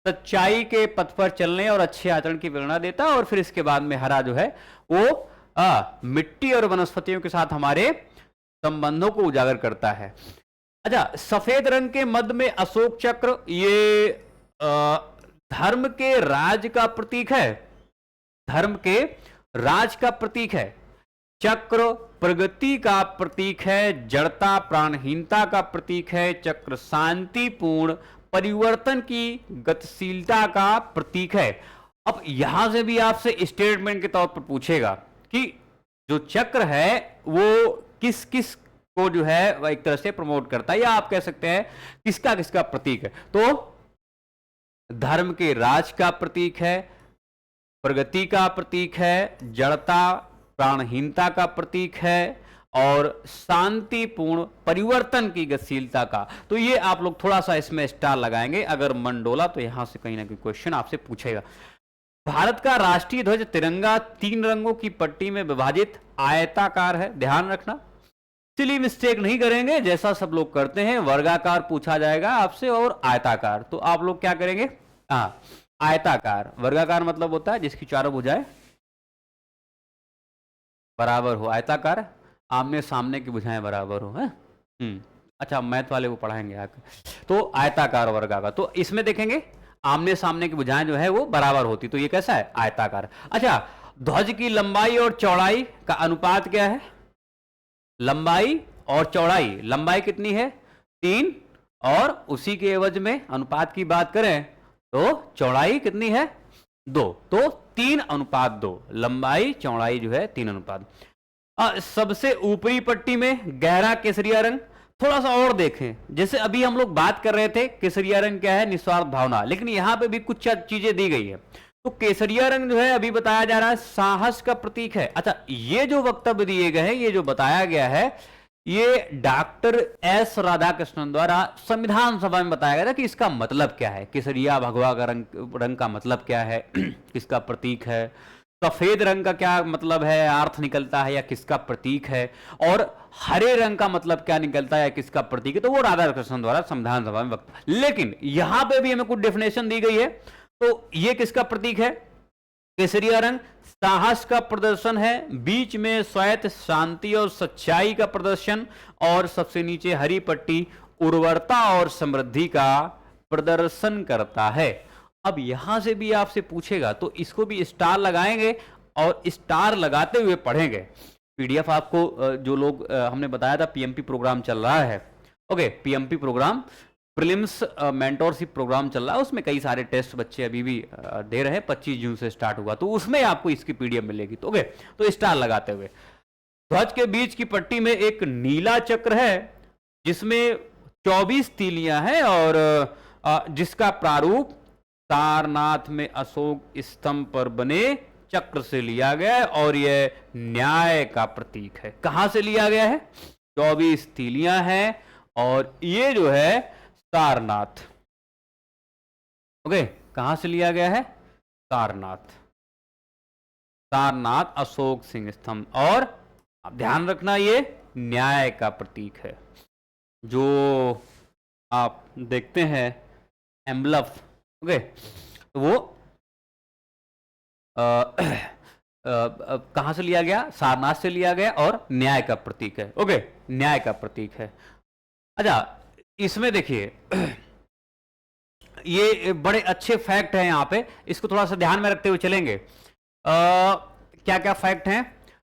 S1: सच्चाई के पथ पर चलने और अच्छे आचरण की प्रेरणा देता है, और फिर इसके बाद में हरा जो है वो मिट्टी और वनस्पतियों के साथ हमारे संबंधों को उजागर करता है। अच्छा, सफेद रंग के मध्य में अशोक चक्र, ये धर्म के राज का प्रतीक है। धर्म के राज का प्रतीक है। चक्र प्रगति का प्रतीक है, जड़ता प्राणहीनता का प्रतीक है। चक्र शांतिपूर्ण परिवर्तन की गतिशीलता का प्रतीक है। अब यहां से भी आपसे स्टेटमेंट के तौर पर पूछेगा कि जो चक्र है वो किस किस को जो है वह एक तरह से प्रमोट करता है, या आप कह सकते हैं किसका किसका प्रतीक है। तो धर्म के राज का प्रतीक है, प्रगति का प्रतीक है, जड़ता प्राणहीनता का प्रतीक है, और शांतिपूर्ण परिवर्तन की गतिशीलता का। तो ये आप लोग थोड़ा सा इसमें स्टार लगाएंगे। अगर मंडोला तो यहां से कहीं ना कहीं क्वेश्चन आपसे पूछेगा। भारत का राष्ट्रीय ध्वज तिरंगा 3 रंगों की पट्टी में विभाजित आयताकार है, ध्यान रखना। सिली मिस्टेक नहीं करेंगे जैसा सब लोग करते हैं, वर्गाकार पूछा जाएगा आपसे और आयताकार। तो आप लोग क्या करेंगे, आयताकार। वर्गाकार मतलब होता है जिसकी चारों भुजाएं बराबर हो। आयताकार आमने सामने की भुजाएं बराबर हो, है। अच्छा, मैथ वाले वो पढ़ाएंगे आकर। तो आयताकार वर्गाकार, तो इसमें देखेंगे आमने सामने की भुजाएं जो है वो बराबर होती, तो ये कैसा है, आयताकार। अच्छा, ध्वज की लंबाई और चौड़ाई का अनुपात क्या है। लंबाई और चौड़ाई, लंबाई कितनी है 3, और उसी के एवज में अनुपात की बात करें तो चौड़ाई कितनी है 2, तो 3:2। लंबाई चौड़ाई जो है 3:2। सबसे ऊपरी पट्टी में गहरा केसरिया रंग। थोड़ा सा और देखें, जैसे अभी हम लोग बात कर रहे थे केसरिया रंग क्या है, निस्वार्थ भावना, लेकिन यहां पे भी कुछ चीजें दी गई है। तो केसरिया रंग जो है अभी बताया जा रहा है साहस का प्रतीक है। अच्छा, ये जो वक्तव्य दिए गए हैं, ये जो बताया गया है, ये डॉक्टर एस राधाकृष्णन द्वारा संविधान सभा में बताया गया था कि इसका मतलब क्या है। केसरिया भगवा का रंग का मतलब क्या है, किसका प्रतीक है। सफेद रंग का क्या मतलब है, अर्थ निकलता है या किसका प्रतीक है, और हरे रंग का मतलब क्या निकलता है या किसका प्रतीक है। तो वो राधाकृष्णन द्वारा संविधान सभा में वक्तव्य, लेकिन यहां पे भी हमें कुछ डेफिनेशन दी गई है। तो ये किसका प्रतीक है, केसरिया रंग साहस का प्रदर्शन है, बीच में श्वेत शांति और सच्चाई का प्रदर्शन, और सबसे नीचे हरी पट्टी उर्वरता और समृद्धि का प्रदर्शन करता है। अब यहां से भी आपसे पूछेगा तो इसको भी स्टार लगाएंगे और स्टार लगाते हुए पढ़ेंगे। पीडीएफ आपको जो लोग हमने बताया था पीएमपी प्रोग्राम चल रहा है, okay, PMP program prelims mentorship program चल रहा है, उसमें कई सारे टेस्ट बच्चे अभी भी दे रहे हैं। 25 जून से स्टार्ट हुआ, तो उसमें आपको इसकी पीडीएफ मिलेगी। तो ओके, तो स्टार लगाते हुए ध्वज के बीच की पट्टी में एक नीला चक्र है जिसमें 24 तीलियां हैं, और जिसका प्रारूप सारनाथ में अशोक स्तंभ पर बने चक्र से लिया गया है, और यह न्याय का प्रतीक है। कहां से लिया गया है, 24 तीलियां हैं, और ये जो है सारनाथ, ओके, कहां से लिया गया है, सारनाथ। सारनाथ अशोक सिंह स्तंभ, और आप ध्यान रखना ये न्याय का प्रतीक है। जो आप देखते हैं एम्बलम, ओके, तो वो कहां से लिया गया? सारनाथ से लिया गया और न्याय का प्रतीक है। ओके, न्याय का प्रतीक है। अच्छा, इसमें देखिए ये बड़े अच्छे फैक्ट हैं यहाँ पे, इसको थोड़ा सा ध्यान में रखते हुए चलेंगे। क्या क्या फैक्ट हैं?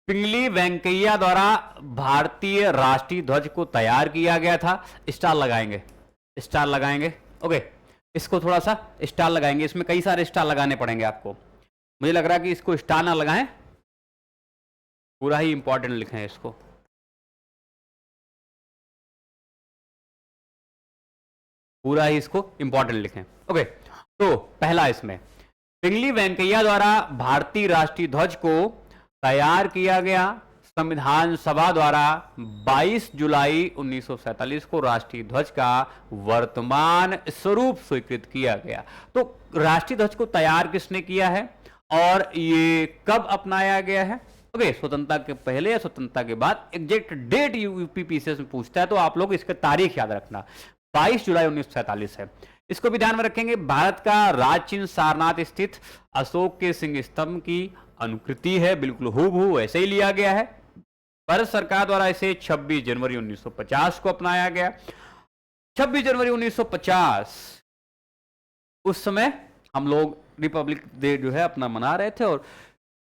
S1: पिंगली वेंकैया द्वारा भारतीय राष्ट्रीय ध्वज को तैयार किया गया था। स्टार लगाएंगे, स्टार लगाएंगे। ओके, इसको थोड़ा सा स्टार लगाएंगे, इसमें कई सारे स्टार लगाने पड़ेंगे आपको। मुझे लग रहा है कि इसको स्टार ना लगाएं, पूरा ही इंपॉर्टेंट लिखें इसको। पूरा ही इसको इंपॉर्टेंट लिखें। ओके, तो पहला इसमें पिंगली वेंकैया द्वारा भारतीय राष्ट्रीय ध्वज को तैयार किया गया। संविधान सभा द्वारा 22 जुलाई 1947 को राष्ट्रीय ध्वज का वर्तमान स्वरूप स्वीकृत किया गया। तो राष्ट्रीय ध्वज को तैयार किसने किया है और ये कब अपनाया गया है? ओके, स्वतंत्रता के पहले या स्वतंत्रता के बाद? एग्जैक्ट डेट यूपीपीसीएस में पूछता है, तो आप लोग इसका तारीख याद रखना, 22 जुलाई 1947 है। इसको भी ध्यान में रखेंगे। भारत का राज चिन्ह सारनाथ स्थित अशोक के सिंह स्तंभ की अनुकृति है, बिल्कुल हूबहू वैसे ही लिया गया है। भारत सरकार द्वारा इसे 26 जनवरी 1950 को अपनाया गया। 26 जनवरी 1950 उस समय हम लोग रिपब्लिक डे जो है अपना मना रहे थे, और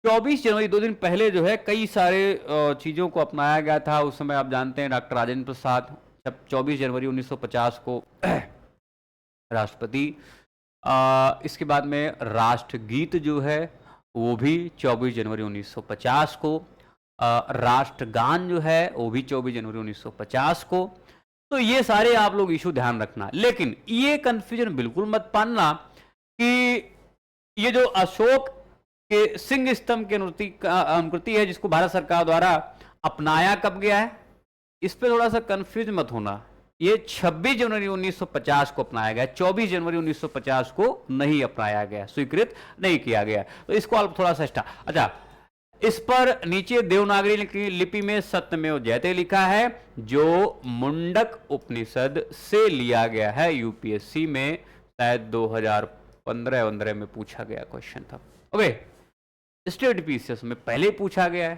S1: 24 जनवरी 2 दिन पहले जो है कई सारे चीजों को अपनाया गया था। उस समय आप जानते हैं डॉक्टर राजेंद्र प्रसाद 24 जनवरी 1950 को राष्ट्रपति। इसके बाद में राष्ट्रगीत जो है वो भी 24 जनवरी 1950 को। राष्ट्रगान जो है वो भी 24 जनवरी 1950 को। तो ये सारे आप लोग इशू ध्यान रखना। लेकिन ये कंफ्यूजन बिल्कुल मत पालना कि ये जो अशोक के सिंह स्तंभ की अनुकृति है जिसको भारत सरकार द्वारा अपनाया कब गया है, इस पे थोड़ा सा कंफ्यूज मत होना। ये 26 जनवरी 1950 को अपनाया गया, 24 जनवरी 1950 को नहीं अपनाया गया, स्वीकृत नहीं किया गया। तो इसको आप थोड़ा सा अच्छा, इस पर नीचे देवनागरी लिपि में सत्यमेव जयते लिखा है, जो मुंडक उपनिषद से लिया गया है। यूपीएससी में शायद 2015 में पूछा गया क्वेश्चन था। ओके, स्टेट पीसीएस में पहले पूछा गया है।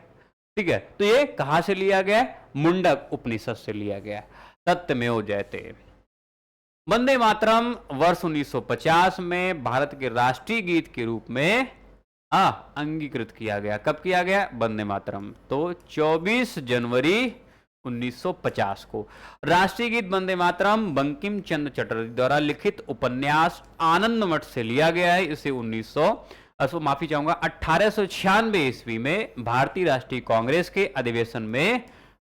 S1: ठीक है, तो ये कहां से लिया गया है? मुंडक उपनिषद से लिया गया। सत्यमेव जयते। वंदे मातरम वर्ष 1950 में भारत के राष्ट्रीय गीत के रूप में अंगीकृत किया गया। कब किया गया वंदे मातरम? तो 24 जनवरी 1950 को। राष्ट्रीय गीत वंदे मातरम बंकिम चंद्र चटर्जी द्वारा लिखित उपन्यास आनंद मठ से लिया गया है। इसे 1896 ईस्वी में भारतीय राष्ट्रीय कांग्रेस के अधिवेशन में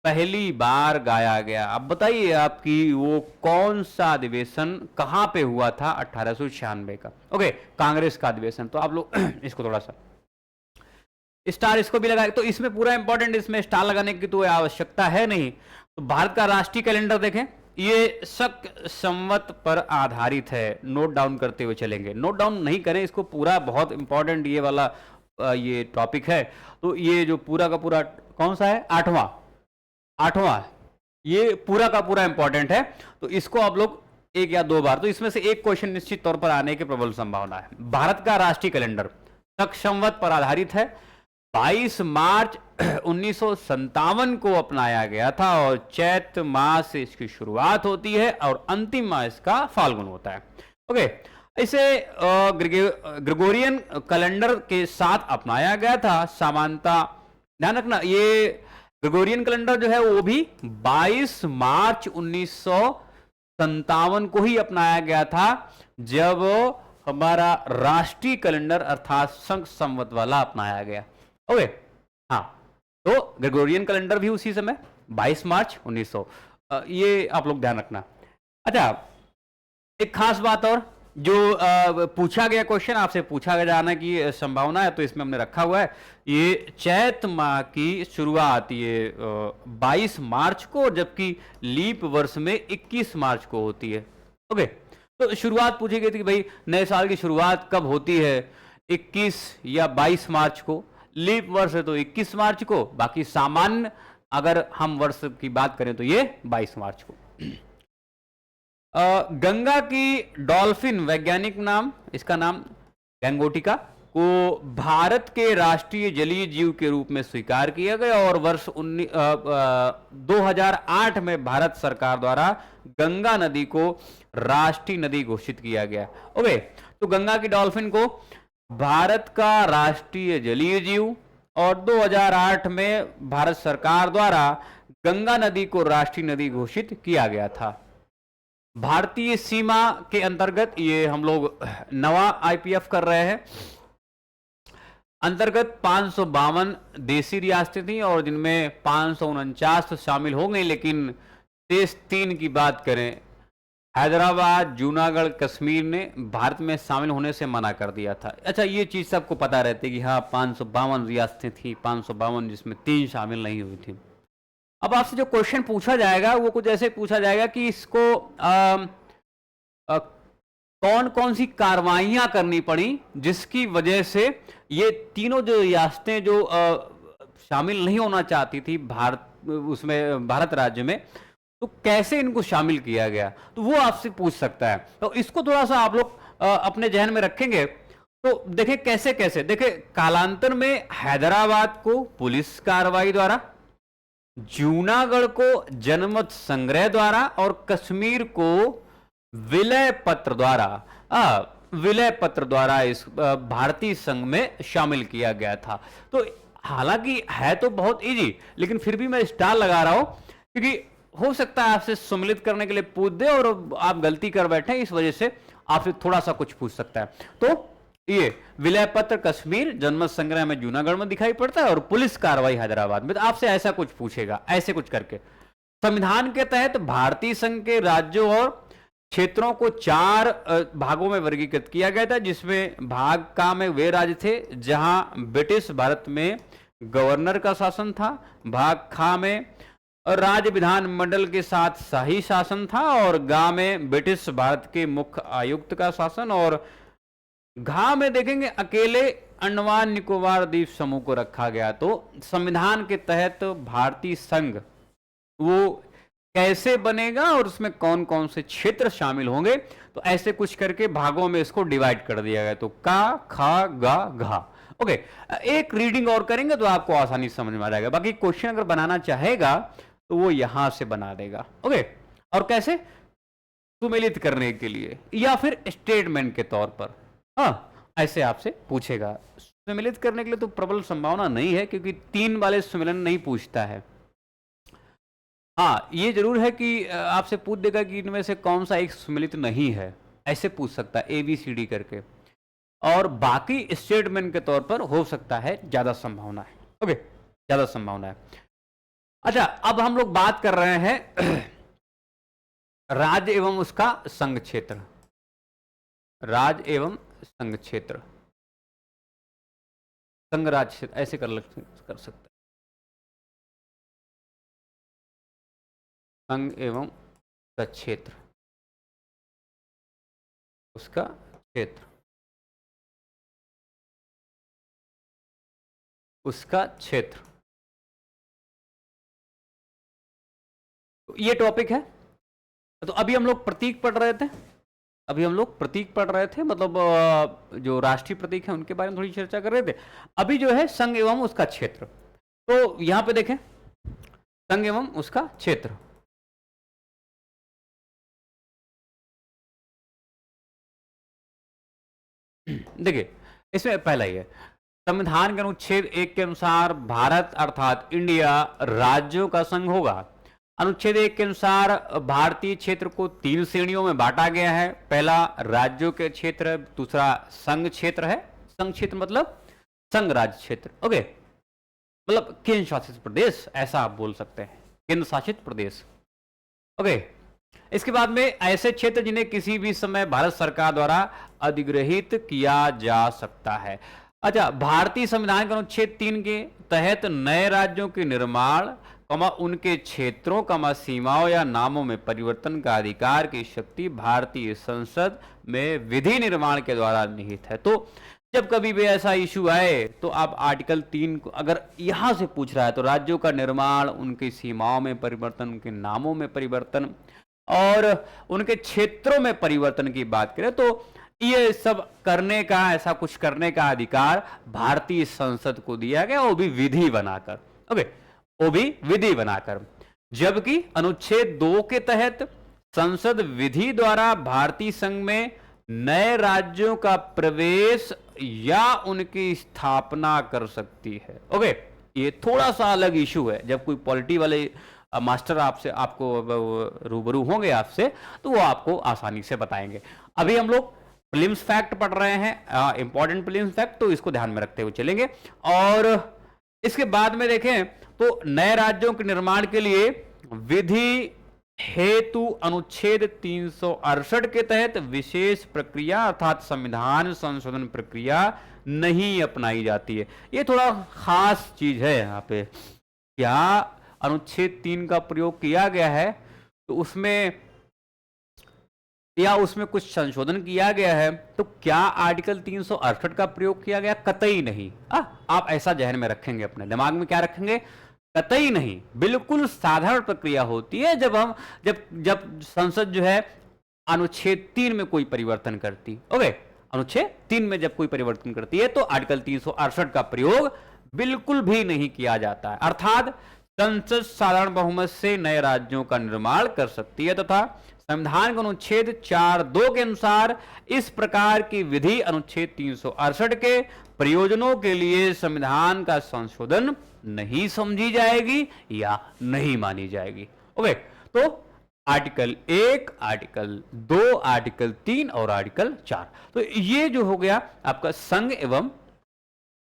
S1: पहली बार गाया गया। अब बताइए आपकी वो कौन सा अधिवेशन कहां पे हुआ था? 1896 का। ओके, कांग्रेस का अधिवेशन। तो आप लोग इसको थोड़ा सा स्टार इसको भी लगाए, तो इसमें पूरा इंपॉर्टेंट, इसमें स्टार लगाने की तो आवश्यकता है नहीं। तो भारत का राष्ट्रीय कैलेंडर देखें, ये शक संवत पर आधारित है। नोट डाउन करते हुए चलेंगे, नोट डाउन नहीं करें इसको, पूरा बहुत इंपॉर्टेंट ये वाला ये टॉपिक है। तो ये जो पूरा का पूरा कौन सा है? आठवां, ये पूरा का पूरा इंपॉर्टेंट है। तो इसको आप लोग एक या दो बार, तो इसमें से एक क्वेश्चन निश्चित तौर पर आने की प्रबल संभावना है। भारत का राष्ट्रीय कैलेंडर शक संवत पर आधारित है। 22 मार्च 1957 को अपनाया गया था और चैत मास से इसकी शुरुआत होती है और अंतिम मास इसका फाल्गुन होता है। ओके, इसे ग्रेगोरियन कैलेंडर के साथ अपनाया गया था। समानता ध्यान रखना, ये ग्रेगोरियन कैलेंडर जो है वो भी 22 मार्च 1957 को ही अपनाया गया था, जब हमारा राष्ट्रीय कैलेंडर अर्थात शक संवत वाला अपनाया गया। ओके, हाँ, तो ग्रेगोरियन कैलेंडर भी उसी समय 22 मार्च 1900, ये आप लोग ध्यान रखना। अच्छा, एक खास बात और जो पूछा गया क्वेश्चन, आपसे पूछा जाने की संभावना है, तो इसमें हमने रखा हुआ है ये चैत माह की शुरुआत ये 22 मार्च को, जबकि लीप वर्ष में 21 मार्च को होती है। ओके, तो शुरुआत पूछी गई थी कि भाई नए साल की शुरुआत कब होती है, 21 या 22 मार्च को। लीप वर्ष है तो 21 मार्च को, बाकी सामान्य अगर हम वर्ष की बात करें तो ये 22 मार्च को। गंगा की डॉल्फिन वैज्ञानिक नाम, इसका नाम गंगोटिका, को भारत के राष्ट्रीय जलीय जीव के रूप में स्वीकार किया गया और वर्ष 2008 में भारत सरकार द्वारा गंगा नदी को राष्ट्रीय नदी घोषित किया गया। ओके, तो गंगा की डॉल्फिन को भारत का राष्ट्रीय जलीय जीव और 2008 में भारत सरकार द्वारा गंगा नदी को राष्ट्रीय नदी घोषित किया गया था। भारतीय सीमा के अंतर्गत ये हम लोग नवा आईपीएफ कर रहे हैं। अंतर्गत 552 देसी रियासतें थी और जिनमें 549 तो शामिल हो गई, लेकिन शेष 3 की बात करें, हैदराबाद, जूनागढ़, कश्मीर ने भारत में शामिल होने से मना कर दिया था। अच्छा, ये चीज सबको पता रहती कि हाँ 552 रियासतें थी, 552 जिसमें 3 शामिल नहीं हुई थी। अब आपसे जो क्वेश्चन पूछा जाएगा वो कुछ ऐसे पूछा जाएगा कि इसको कौन कौन सी कार्रवाइयां करनी पड़ी जिसकी वजह से ये तीनों जो रियासतें जो शामिल नहीं होना चाहती थी भारत राज्य में, तो कैसे इनको शामिल किया गया, तो वो आपसे पूछ सकता है। तो इसको थोड़ा सा आप लोग अपने जहन में रखेंगे तो देखें कैसे कैसे। देखें, कालांतर में हैदराबाद को पुलिस कार्रवाई द्वारा, जूनागढ़ को जनमत संग्रह द्वारा और कश्मीर को विलय पत्र द्वारा इस भारतीय संघ में शामिल किया गया था। तो हालांकि है तो बहुत इजी, लेकिन फिर भी मैं स्टार लगा रहा हूं क्योंकि हो सकता है आपसे सम्मिलित करने के लिए पूछ दे और आप गलती कर बैठे, इस वजह से आपसे थोड़ा सा कुछ पूछ सकता है। तो ये विलय पत्र कश्मीर, जनमत संग्रह में जूनागढ़ में दिखाई पड़ता है और पुलिस कार्रवाई हैदराबाद में। तो आपसे ऐसा कुछ पूछेगा, ऐसे कुछ करके। संविधान के तहत भारतीय संघ के राज्यों और क्षेत्रों को 4 भागों में वर्गीकृत किया गया था, जिसमें भाग का में वे राज्य थे जहां ब्रिटिश भारत में गवर्नर का शासन था, भाग खा में राज्य विधानमंडल के साथ शाही शासन था और गा में ब्रिटिश भारत के मुख्य आयुक्त का शासन, और घा में देखेंगे अकेले अंडमान निकोबार द्वीप समूह को रखा गया। तो संविधान के तहत भारतीय संघ वो कैसे बनेगा और उसमें कौन कौन से क्षेत्र शामिल होंगे, तो ऐसे कुछ करके भागों में इसको डिवाइड कर दिया गया। तो का, खा, गा, घा। ओके, एक रीडिंग और करेंगे तो आपको आसानी समझ में आ जाएगा। बाकी क्वेश्चन अगर बनाना चाहेगा तो वो यहां से बना देगा। ओके, और कैसे, सुमेलित करने के लिए या फिर स्टेटमेंट के तौर पर, हाँ ऐसे आपसे पूछेगा। सुमेलित करने के लिए तो प्रबल संभावना नहीं है क्योंकि 3 वाले सुमेलन नहीं पूछता है। हाँ, ये जरूर है कि आपसे पूछ देगा कि इनमें से कौन सा एक सुमेलित नहीं है, ऐसे पूछ सकता है ABCD करके। और बाकी स्टेटमेंट के तौर पर हो सकता है, ज्यादा संभावना है। ओके, ज्यादा संभावना है। अच्छा, अब हम लोग बात कर रहे हैं राज्य एवं उसका संघ क्षेत्र। राज्य एवं संघ क्षेत्र, संघ राज्य क्षेत्र, ऐसे कर सकते हैं। संघ एवं उसका क्षेत्र, उसका क्षेत्र, उसका क्षेत्र, ये टॉपिक है। तो अभी हम लोग प्रतीक पढ़ रहे थे, मतलब जो राष्ट्रीय प्रतीक है उनके बारे में थोड़ी चर्चा कर रहे थे। अभी जो है संघ एवं उसका क्षेत्र, तो यहां पे देखें संघ एवं उसका क्षेत्र। देखिए, इसमें पहला ही है, संविधान के अनुच्छेद 1 के अनुसार भारत अर्थात इंडिया राज्यों का संघ होगा। अनुच्छेद 1 के अनुसार भारतीय क्षेत्र को 3 श्रेणियों में बांटा गया है। पहला राज्यों के क्षेत्र, दूसरा संघ क्षेत्र है। संघ क्षेत्र मतलब संघ राज्य क्षेत्र। ओके, मतलब केंद्र शासित प्रदेश, ऐसा आप बोल सकते हैं, केंद्र शासित प्रदेश। ओके, इसके बाद में ऐसे क्षेत्र जिन्हें किसी भी समय भारत सरकार द्वारा अधिग्रहित किया जा सकता है। अच्छा, भारतीय संविधान के अनुच्छेद 3 के तहत नए राज्यों के निर्माण, उनके क्षेत्रों, सीमाओं या नामों में परिवर्तन का अधिकार की शक्ति भारतीय संसद में विधि निर्माण के द्वारा निहित है। तो जब कभी भी ऐसा इशू आए तो आप आर्टिकल 3 को अगर यहां से पूछ रहा है तो राज्यों का निर्माण, उनकी सीमाओं में परिवर्तन, उनके नामों में परिवर्तन और उनके क्षेत्रों में परिवर्तन की बात करें तो ये सब करने का, ऐसा कुछ करने का अधिकार भारतीय संसद को दिया गया, वो भी विधि बनाकर। ओके, वो भी विधि बनाकर। जबकि अनुच्छेद 2 के तहत संसद विधि द्वारा भारतीय संघ में नए राज्यों का प्रवेश या उनकी स्थापना कर सकती है। ओके, ये थोड़ा सा अलग इशू है। जब कोई पॉलिटी वाले मास्टर आपको रूबरू होंगे आपसे, तो वो आपको आसानी से बताएंगे। अभी हम लोग प्रीलिम्स फैक्ट पढ़ रहे हैं, इंपॉर्टेंट प्रीलिम्स फैक्ट, तो इसको ध्यान में रखते हुए चलेंगे। और इसके बाद में देखें तो नए राज्यों के निर्माण के लिए विधि हेतु अनुच्छेद 368 के तहत विशेष प्रक्रिया अर्थात संविधान संशोधन प्रक्रिया नहीं अपनाई जाती है। ये थोड़ा खास चीज है यहाँ पे। क्या अनुच्छेद 3 का प्रयोग किया गया है तो उसमें कुछ संशोधन किया गया है, तो क्या आर्टिकल 368 का प्रयोग किया गया? कतई नहीं। आप ऐसा जहन में रखेंगे, अपने दिमाग में क्या रखेंगे? कतई नहीं। बिल्कुल साधारण प्रक्रिया होती है जब संसद जो है अनुच्छेद 3 में कोई परिवर्तन करती। ओके, अनुच्छेद 3 में जब कोई परिवर्तन करती है तो आर्टिकल 368 का प्रयोग बिल्कुल भी नहीं किया जाता है। अर्थात संसद साधारण बहुमत से नए राज्यों का निर्माण कर सकती है तथा संविधान के अनुच्छेद 4(2) के अनुसार इस प्रकार की विधि अनुच्छेद 368 के प्रयोजनों के लिए संविधान का संशोधन नहीं समझी जाएगी या नहीं मानी जाएगी। ओके, तो आर्टिकल 1, आर्टिकल 2, आर्टिकल 3 और आर्टिकल 4, तो ये जो हो गया आपका संघ एवं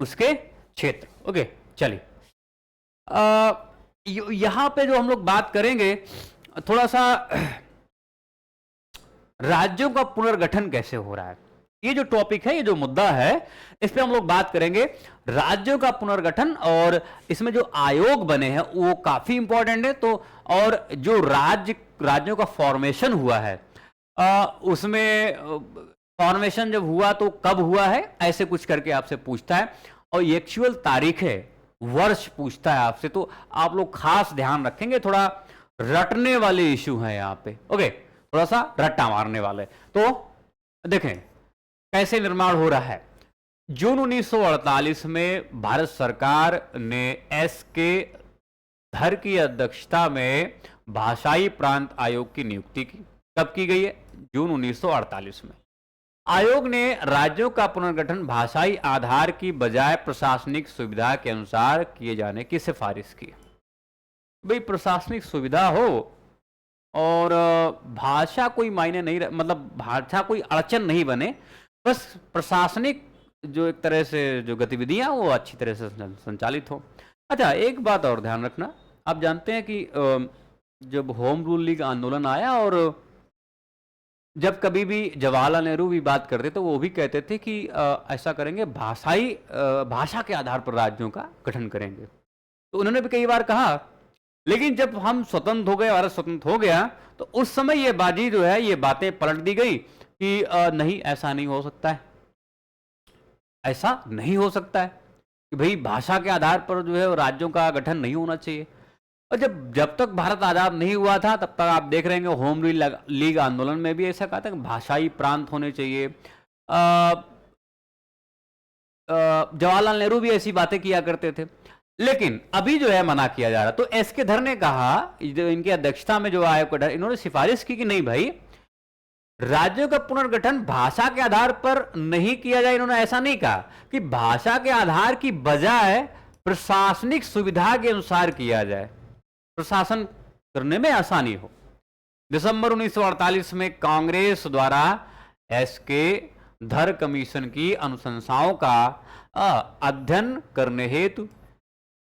S1: उसके क्षेत्र। ओके, चलिए यहां पे जो हम लोग बात करेंगे थोड़ा सा राज्यों का पुनर्गठन कैसे हो रहा है। ये जो टॉपिक है, ये जो मुद्दा है, इस पे हम लोग बात करेंगे राज्यों का पुनर्गठन। और इसमें जो आयोग बने हैं वो काफी इंपॉर्टेंट है। तो और जो राज्यों का फॉर्मेशन हुआ है, उसमें फॉर्मेशन जब हुआ तो कब हुआ है, ऐसे कुछ करके आपसे पूछता है। और एक्चुअल तारीख है, वर्ष पूछता है आपसे। तो आप लोग खास ध्यान रखेंगे, थोड़ा रटने वाले इशू है यहाँ पे। ओके, थोड़ा सा रट्टा मारने वाले। तो देखें कैसे निर्माण हो रहा है। जून 1948 में भारत सरकार ने एस.के. धर की अध्यक्षता में भाषाई प्रांत आयोग की नियुक्ति की। कब की गई है? जून 1948 में। आयोग ने राज्यों का पुनर्गठन भाषाई आधार की बजाय प्रशासनिक सुविधा के अनुसार किए जाने की सिफारिश की। भाई प्रशासनिक सुविधा हो और भाषा कोई मायने नहीं, मतलब भाषा कोई अड़चन नहीं बने, बस प्रशासनिक जो एक तरह से जो गतिविधियां वो अच्छी तरह से संचालित हो। अच्छा, एक बात और ध्यान रखना, आप जानते हैं कि जब होम रूल लीग आंदोलन आया और जब कभी भी जवाहरलाल नेहरू भी बात करते तो वो भी कहते थे कि ऐसा करेंगे, भाषा के आधार पर राज्यों का गठन करेंगे। तो उन्होंने भी कई बार कहा, लेकिन जब हम स्वतंत्र हो गए, भारत स्वतंत्र हो गया, तो उस समय ये बाजी जो है, ये बातें पलट दी गई कि नहीं, ऐसा नहीं हो सकता है, ऐसा नहीं हो सकता है कि भाई भाषा के आधार पर जो है राज्यों का गठन नहीं होना चाहिए। और जब तक भारत आजाद नहीं हुआ था तब तक आप देख रहे हैं होम लीग आंदोलन में भी ऐसा कहा था कि भाषाई प्रांत होने चाहिए। जवाहरलाल नेहरू भी ऐसी बातें किया करते थे, लेकिन अभी जो है मना किया जा रहा। तो एस.के. धर ने कहा, जो इनकी अध्यक्षता में जो आयोग का, इन्होंने सिफारिश की कि नहीं भाई, राज्यों का पुनर्गठन भाषा के आधार पर नहीं किया जाए। इन्होंने ऐसा नहीं कहा कि भाषा के आधार की बजाय प्रशासनिक सुविधा के अनुसार किया जाए, प्रशासन करने में आसानी हो। दिसंबर 1948 में कांग्रेस द्वारा एस.के. धर कमीशन की अनुशंसाओं का अध्ययन करने हेतु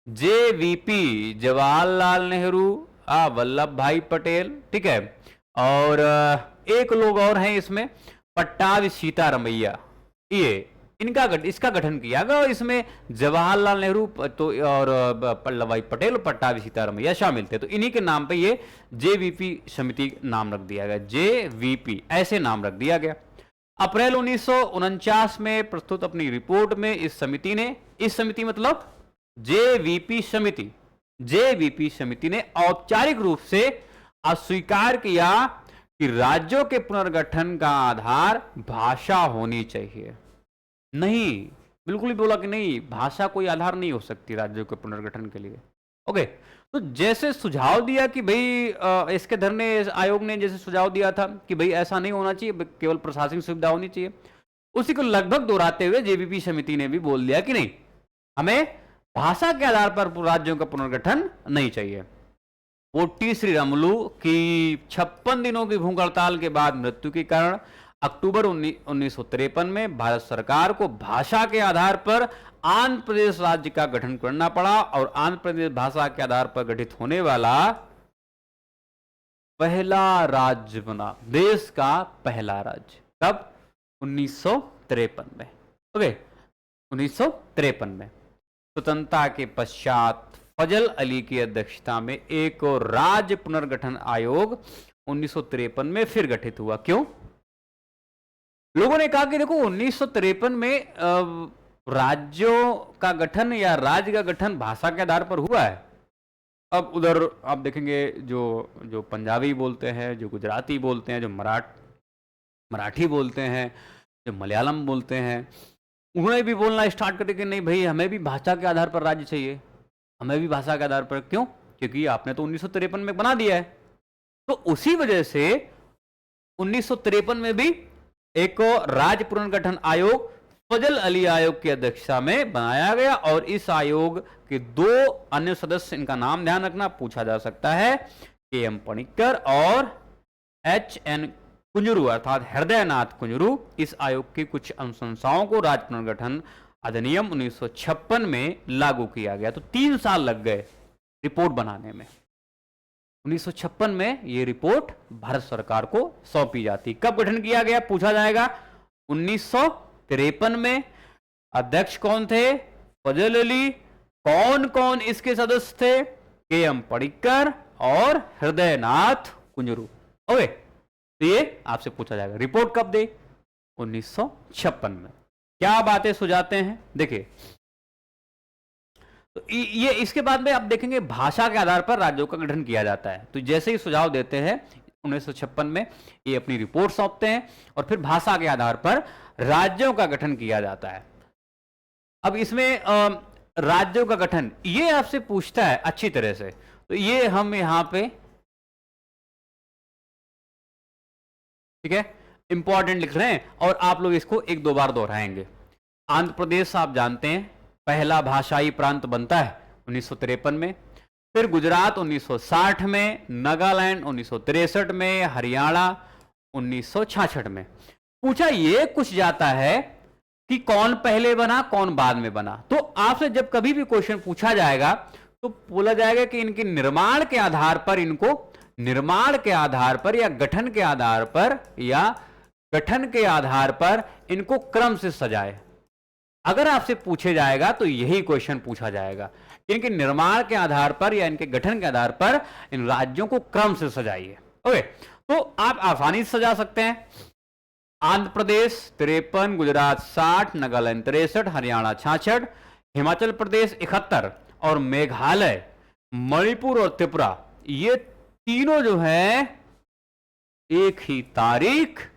S1: जे.वी.पी. जवाहरलाल नेहरू, वल्लभ भाई पटेल, ठीक है, और एक लोग और हैं इसमें, पट्टाभी सीतारमैया, ये इसका गठन किया गया। और इसमें जवाहरलाल नेहरू तो और वल्लभ भाई पटेल, पट्टाभी सीतारमैया शामिल थे। तो इन्हीं के नाम पे ये जे.वी.पी. समिति नाम रख दिया गया, जे.वी.पी. ऐसे नाम रख दिया गया। अप्रैल 1949 में प्रस्तुत अपनी रिपोर्ट में इस समिति मतलब जे.वी.पी. समिति ने औपचारिक रूप से अस्वीकार किया कि राज्यों के पुनर्गठन का आधार भाषा होनी चाहिए। नहीं, बिल्कुल ही बोला कि नहीं, भाषा कोई आधार नहीं हो सकती राज्यों के पुनर्गठन के लिए। ओके, तो जैसे सुझाव दिया कि भाई इसके धरने आयोग ने जैसे सुझाव दिया था कि भाई ऐसा नहीं होना चाहिए, केवल प्रशासनिक सुविधा होनी चाहिए, उसी को लगभग दोहराते हुए जेबीपी समिति ने भी बोल दिया कि नहीं, हमें भाषा के आधार पर राज्यों का पुनर्गठन नहीं चाहिए। पोट्टी श्रीरामुलु की 56 दिनों की भूख हड़ताल के बाद मृत्यु के कारण अक्टूबर 1953 में भारत सरकार को भाषा के आधार पर आंध्र प्रदेश राज्य का गठन करना पड़ा और आंध्र प्रदेश भाषा के आधार पर गठित होने वाला पहला राज्य बना, देश का पहला राज्य। कब? 1953 में। ओके, 1953 में स्वतंत्रता के पश्चात फजल अली की अध्यक्षता में एक और राज्य पुनर्गठन आयोग 1953 में फिर गठित हुआ। क्यों? लोगों ने कहा कि देखो 1953 में राज्यों का गठन या राज्य का गठन भाषा के आधार पर हुआ है। अब उधर आप देखेंगे जो पंजाबी बोलते हैं, जो गुजराती बोलते हैं, जो मराठी बोलते हैं, जो मलयालम बोलते हैं, उन्होंने भी बोलना स्टार्ट कर दिया कि नहीं भाई, हमें भी भाषा के आधार पर राज्य चाहिए, हमें भी भाषा के आधार पर। क्यों? क्योंकि आपने तो 1953 में बना दिया है। तो उसी वजह से 1953 में भी एक राज्य पुनर्गठन आयोग फजल अली आयोग की अध्यक्षता में बनाया गया और इस आयोग के 2 अन्य सदस्य, इनका नाम ध्यान रखना, पूछा जा सकता है, के.एम. पणिक्कर और H.N. कुंजरू अर्थात हृदयनाथ कुंजरू। इस आयोग की कुछ अनुशंसाओं को राज्य पुनर्गठन अधिनियम 1956 में लागू किया गया। तो 3 साल लग गए रिपोर्ट बनाने में। 1956 में ये रिपोर्ट भारत सरकार को सौंपी जाती। कब गठन किया गया पूछा जाएगा? 1953 में। अध्यक्ष कौन थे? फजल अली। कौन कौन इसके सदस्य थे? के.एम. पणिक्कर और हृदयनाथ कुंजरू। ओके, तो ये आपसे पूछा जाएगा। रिपोर्ट कब दे? 1956 में। क्या बातें सुझाते हैं देखिए, तो ये इसके बाद में आप देखेंगे भाषा के आधार पर राज्यों का गठन किया जाता है। तो जैसे ही सुझाव देते हैं 1956 में, ये अपनी रिपोर्ट सौंपते हैं और फिर भाषा के आधार पर राज्यों का गठन किया जाता है। अब इसमें राज्यों का गठन ये आपसे पूछता है अच्छी तरह से, तो ये हम यहां पे ठीक है इंपॉर्टेंट लिख रहे हैं और आप लोग इसको 1-2 बार दोहराएंगे। आंध्र प्रदेश आप जानते हैं पहला भाषाई प्रांत बनता है 1953 में, फिर गुजरात 1960 में, नागालैंड 1963 में, हरियाणा 1966 में। पूछा ये कुछ जाता है कि कौन पहले बना कौन बाद में बना। तो आपसे जब कभी भी क्वेश्चन पूछा जाएगा तो बोला जाएगा कि इनके निर्माण के आधार पर, इनको निर्माण के आधार पर या गठन के आधार पर या गठन के आधार पर इनको क्रम से सजाए। अगर आपसे पूछे जाएगा तो यही क्वेश्चन पूछा जाएगा, इनके निर्माण के आधार पर या इनके गठन के आधार पर इन राज्यों को क्रम से सजाइए। ओके, तो आप आसानी से सजा सकते हैं। आंध्र प्रदेश 53, गुजरात 60, नागालैंड 63, हरियाणा 66, हिमाचल प्रदेश 71 और मेघालय, मणिपुर और त्रिपुरा, ये तीनों जो है एक ही तारीख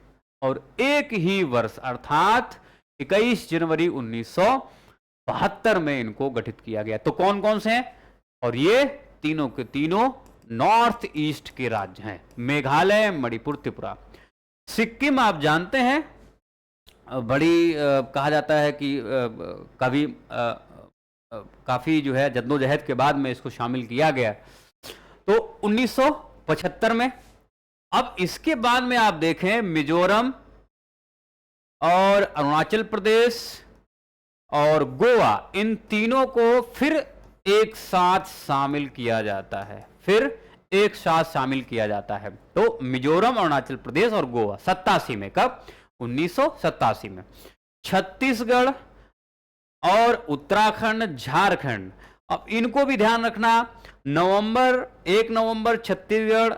S1: और एक ही वर्ष अर्थात 21 जनवरी 1972 में इनको गठित किया गया। तो कौन कौन से हैं? और ये तीनों के तीनों नॉर्थ ईस्ट के राज्य हैं, मेघालय, मणिपुर, त्रिपुरा। सिक्किम आप जानते हैं बड़ी कहा जाता है कि कभी काफी जो है जद्दोजहद के बाद में इसको शामिल किया गया, तो 1975 में। अब इसके बाद में आप देखें मिजोरम और अरुणाचल प्रदेश और गोवा, इन तीनों को फिर एक साथ शामिल किया जाता है, फिर एक साथ शामिल किया जाता है। तो मिजोरम, अरुणाचल प्रदेश और गोवा 87 में। कब? 1987 में। छत्तीसगढ़ और उत्तराखंड, झारखंड, अब इनको भी ध्यान रखना। 1 नवंबर छत्तीसगढ़,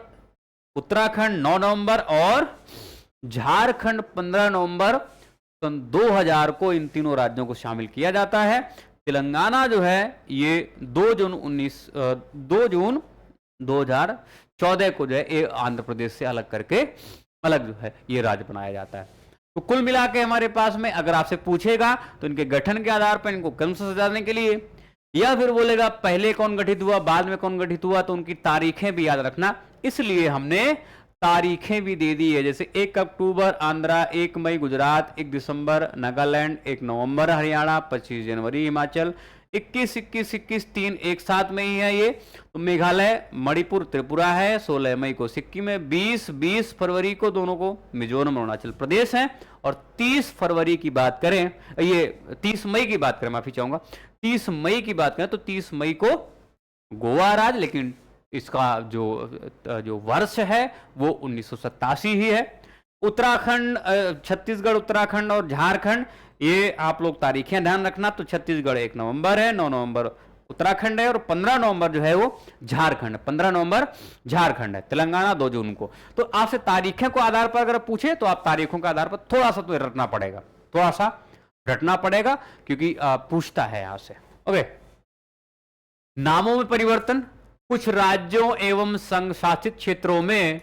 S1: उत्तराखंड 9 नवंबर और झारखंड 15 नवंबर सन 2000 को इन तीनों राज्यों को शामिल किया जाता है। तेलंगाना जो है ये 2 जून 2014 को जो है ये आंध्र प्रदेश से अलग करके अलग जो है ये राज्य बनाया जाता है। तो कुल मिला के हमारे पास में अगर आपसे पूछेगा तो इनके गठन के आधार पर इनको क्रम से सजाने के लिए, या फिर बोलेगा पहले कौन गठित हुआ बाद में कौन गठित हुआ, तो उनकी तारीखें भी याद रखना। इसलिए हमने तारीखें भी दे दी है, जैसे 1 अक्टूबर आंध्रा, 1 मई गुजरात, 1 दिसंबर नागालैंड, 1 नवंबर हरियाणा, 25 जनवरी हिमाचल, 21, 21, 21, 3 एक साथ में ही है ये। तो मेघालय, मणिपुर, त्रिपुरा है, 16 मई को सिक्किम है, 20 फरवरी को दोनों को मिजोरम और अरुणाचल प्रदेश है, और 30 फरवरी की बात करें, ये 30 मई की बात करें, माफी चाहूंगा, 30 मई की बात करें तो 30 मई को गोवा राज्य, लेकिन इसका जो वर्ष है वो 1987 ही है। उत्तराखंड, छत्तीसगढ़, उत्तराखंड और झारखंड, ये आप लोग तारीखें ध्यान रखना। तो छत्तीसगढ़ 1 नवंबर है, 9 नवंबर उत्तराखंड है, और 15 नवंबर जो है वो झारखंड, 15 नवंबर झारखंड है। तेलंगाना 2 जून को। तो आपसे तारीखें को आधार पर अगर पूछे तो आप तारीखों के आधार पर थोड़ा सा तो रटना पड़ेगा, थोड़ा सा रटना पड़ेगा, क्योंकि पूछता है यहां से। ओके, नामों में परिवर्तन, कुछ राज्यों एवं संघ शासित क्षेत्रों में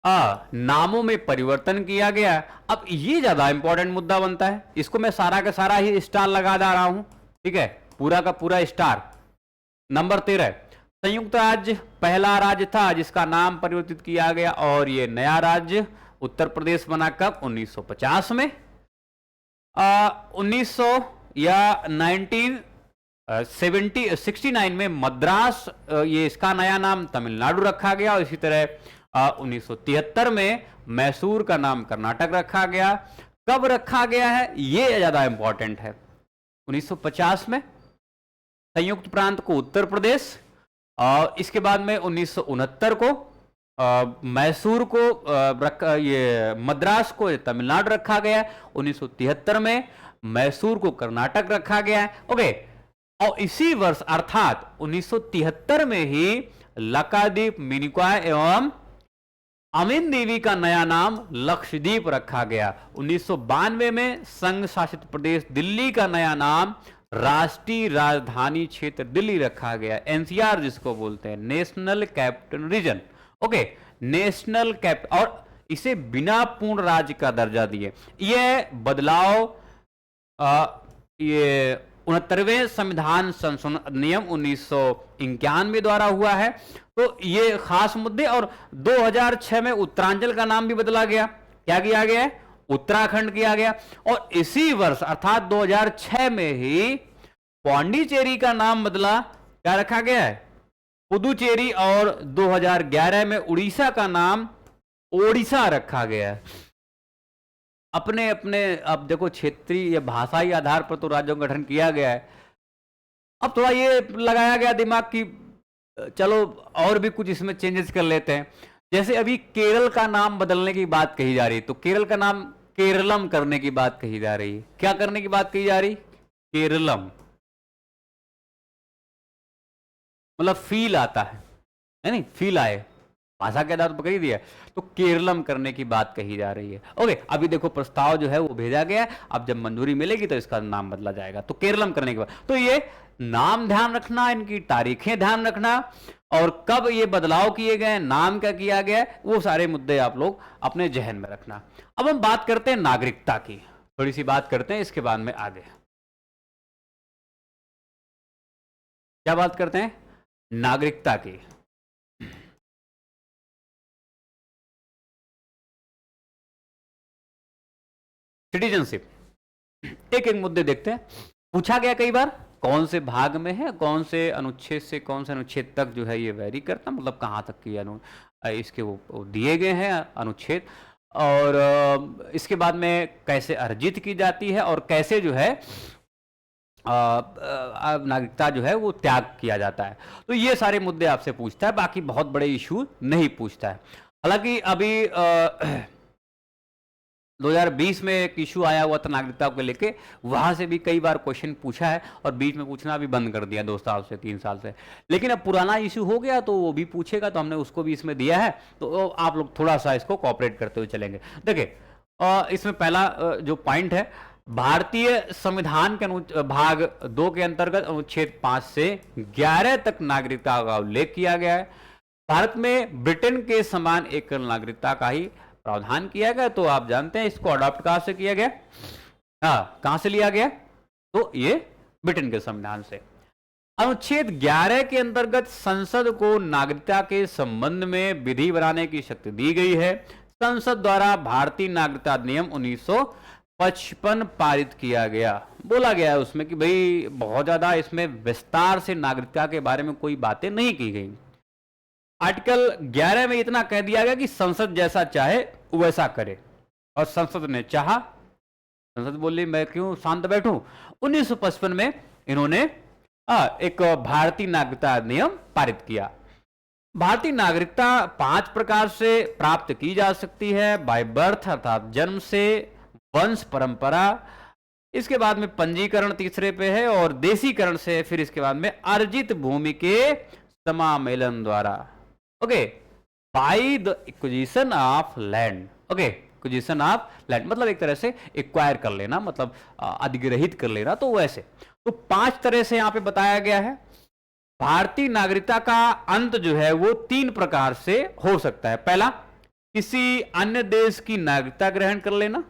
S1: नामों में परिवर्तन किया गया। अब ये ज्यादा इंपॉर्टेंट मुद्दा बनता है, इसको मैं सारा का सारा ही स्टार लगा जा रहा हूं, ठीक है, पूरा का पूरा स्टार। नंबर 13, संयुक्त राज्य पहला राज्य था जिसका नाम परिवर्तित किया गया, और ये नया राज्य उत्तर प्रदेश बना कब? 1950 में। 1900 या 1969 में मद्रास, ये इसका नया नाम तमिलनाडु रखा गया, और इसी तरह 1973 में मैसूर का नाम कर्नाटक रखा गया। कब रखा गया है ये ज्यादा इंपॉर्टेंट है। 1950 में संयुक्त प्रांत को उत्तर प्रदेश, और इसके बाद में 1969 को मैसूर को ये मद्रास को तमिलनाडु रखा गया। 1973 में मैसूर को कर्नाटक रखा गया है। ओके, और इसी वर्ष अर्थात 1973 में ही लक्षद्वीप, मिनिकॉय एवं अमीन देवी का नया नाम लक्षद्वीप रखा गया। 1992 में संघ शासित प्रदेश दिल्ली का नया नाम राष्ट्रीय राजधानी क्षेत्र दिल्ली रखा गया, एनसीआर जिसको बोलते हैं, national capital region. Okay, national cap, और इसे बिना पूर्ण राज्य का दर्जा दिए। यह बदलाव ये 69वें संविधान संशोधन अधिनियम 1991 द्वारा हुआ है। तो ये खास मुद्दे। और 2006 में उत्तरांचल का नाम भी बदला गया। क्या किया गया है? उत्तराखंड किया गया। और इसी वर्ष अर्थात 2006 में ही पांडिचेरी का नाम बदला, क्या रखा गया है? पुदुचेरी। और 2011 में उड़ीसा का नाम ओडिशा रखा गया है। अपने अपने, अब देखो, क्षेत्रीय या भाषाई आधार पर तो राज्यों का गठन किया गया है। अब थोड़ा ये लगाया गया दिमाग की चलो और भी कुछ इसमें चेंजेस कर लेते हैं। जैसे अभी केरल का नाम बदलने की बात कही जा रही है, तो केरल का नाम केरलम करने की बात कही जा रही है। क्या करने की बात कही जा रही? केरलम, मतलब फील आता है नहीं, फील आए, भाषा के आधार पर कही दिया, तो केरलम करने की बात कही जा रही है। ओके, अभी देखो प्रस्ताव जो है वो भेजा गया है, अब जब मंजूरी मिलेगी तो इसका नाम बदला जाएगा। तो केरलम करने के बाद, तो ये नाम ध्यान रखना, इनकी तारीखें ध्यान रखना, और कब ये बदलाव किए गए, नाम क्या किया गया, वो सारे मुद्दे आप लोग अपने जहन में रखना। अब हम बात करते हैं नागरिकता की, थोड़ी सी बात करते हैं, इसके बाद में आगे क्या बात करते हैं? नागरिकता की। सिटीजनशिप, एक एक मुद्दे देखते हैं। पूछा गया कई बार कौन से भाग में है, कौन से अनुच्छेद से कौन से अनुच्छेद तक जो है ये वैरी करता, मतलब कहाँ तक की इसके वो दिए गए हैं अनुच्छेद, और इसके बाद में कैसे अर्जित की जाती है, और कैसे जो है नागरिकता जो है वो त्याग किया जाता है। तो ये सारे मुद्दे आपसे पूछता है, बाकी बहुत बड़े इशू नहीं पूछता है। हालांकि अभी 2020 में एक इशू आया हुआ था नागरिकता को लेके, वहां से भी कई बार क्वेश्चन पूछा है, और बीच में पूछना भी बंद कर दिया 2 साल से 3 साल से। लेकिन अब पुराना इशू हो गया तो वो भी पूछेगा, तो हमने उसको भी इसमें दिया है, तो आप लोग थोड़ा सा इसको कोऑपरेट करते हुए चलेंगे। देखिए, इसमें पहला जो पॉइंट है, भारतीय संविधान के भाग 2 के अंतर्गत अनुच्छेद 5 से 11 तक नागरिकता का उल्लेख किया गया है। भारत में ब्रिटेन के समान एकल नागरिकता का ही प्रावधान किया गया। तो आप जानते हैं इसको अडॉप्ट कहां से किया गया? हाँ, कहां से लिया गया? तो ये ब्रिटेन के संविधान से। अनुच्छेद 11 के अंतर्गत संसद को नागरिकता के संबंध में विधि बनाने की शक्ति दी गई है। संसद द्वारा भारतीय नागरिकता अधिनियम 1955 पारित किया गया। बोला गया है उसमें कि भाई बहुत ज्यादा इसमें विस्तार से नागरिकता के बारे में कोई बातें नहीं की गई। आर्टिकल 11 में इतना कह दिया गया कि संसद जैसा चाहे वैसा करे, और संसद ने चाहा, संसद बोली मैं क्यों शांत बैठूं। 1955 में इन्होंने एक भारतीय नागरिकता अधिनियम पारित किया। भारतीय नागरिकता 5 प्रकार से प्राप्त की जा सकती है। बाय बर्थ अर्थात जन्म से, वंश परंपरा, इसके बाद में पंजीकरण तीसरे पे है, और देशीकरण से, फिर इसके बाद में अर्जित भूमि के समामेलन द्वारा। Okay, by the acquisition of land. Okay, acquisition of land मतलब एक तरह से एक्वायर कर लेना, मतलब अधिग्रहित कर लेना। तो वैसे तो 5 तरह से यहां पे बताया गया है। भारतीय नागरिकता का अंत जो है वो 3 प्रकार से हो सकता है। पहला, किसी अन्य देश की नागरिकता ग्रहण कर लेना,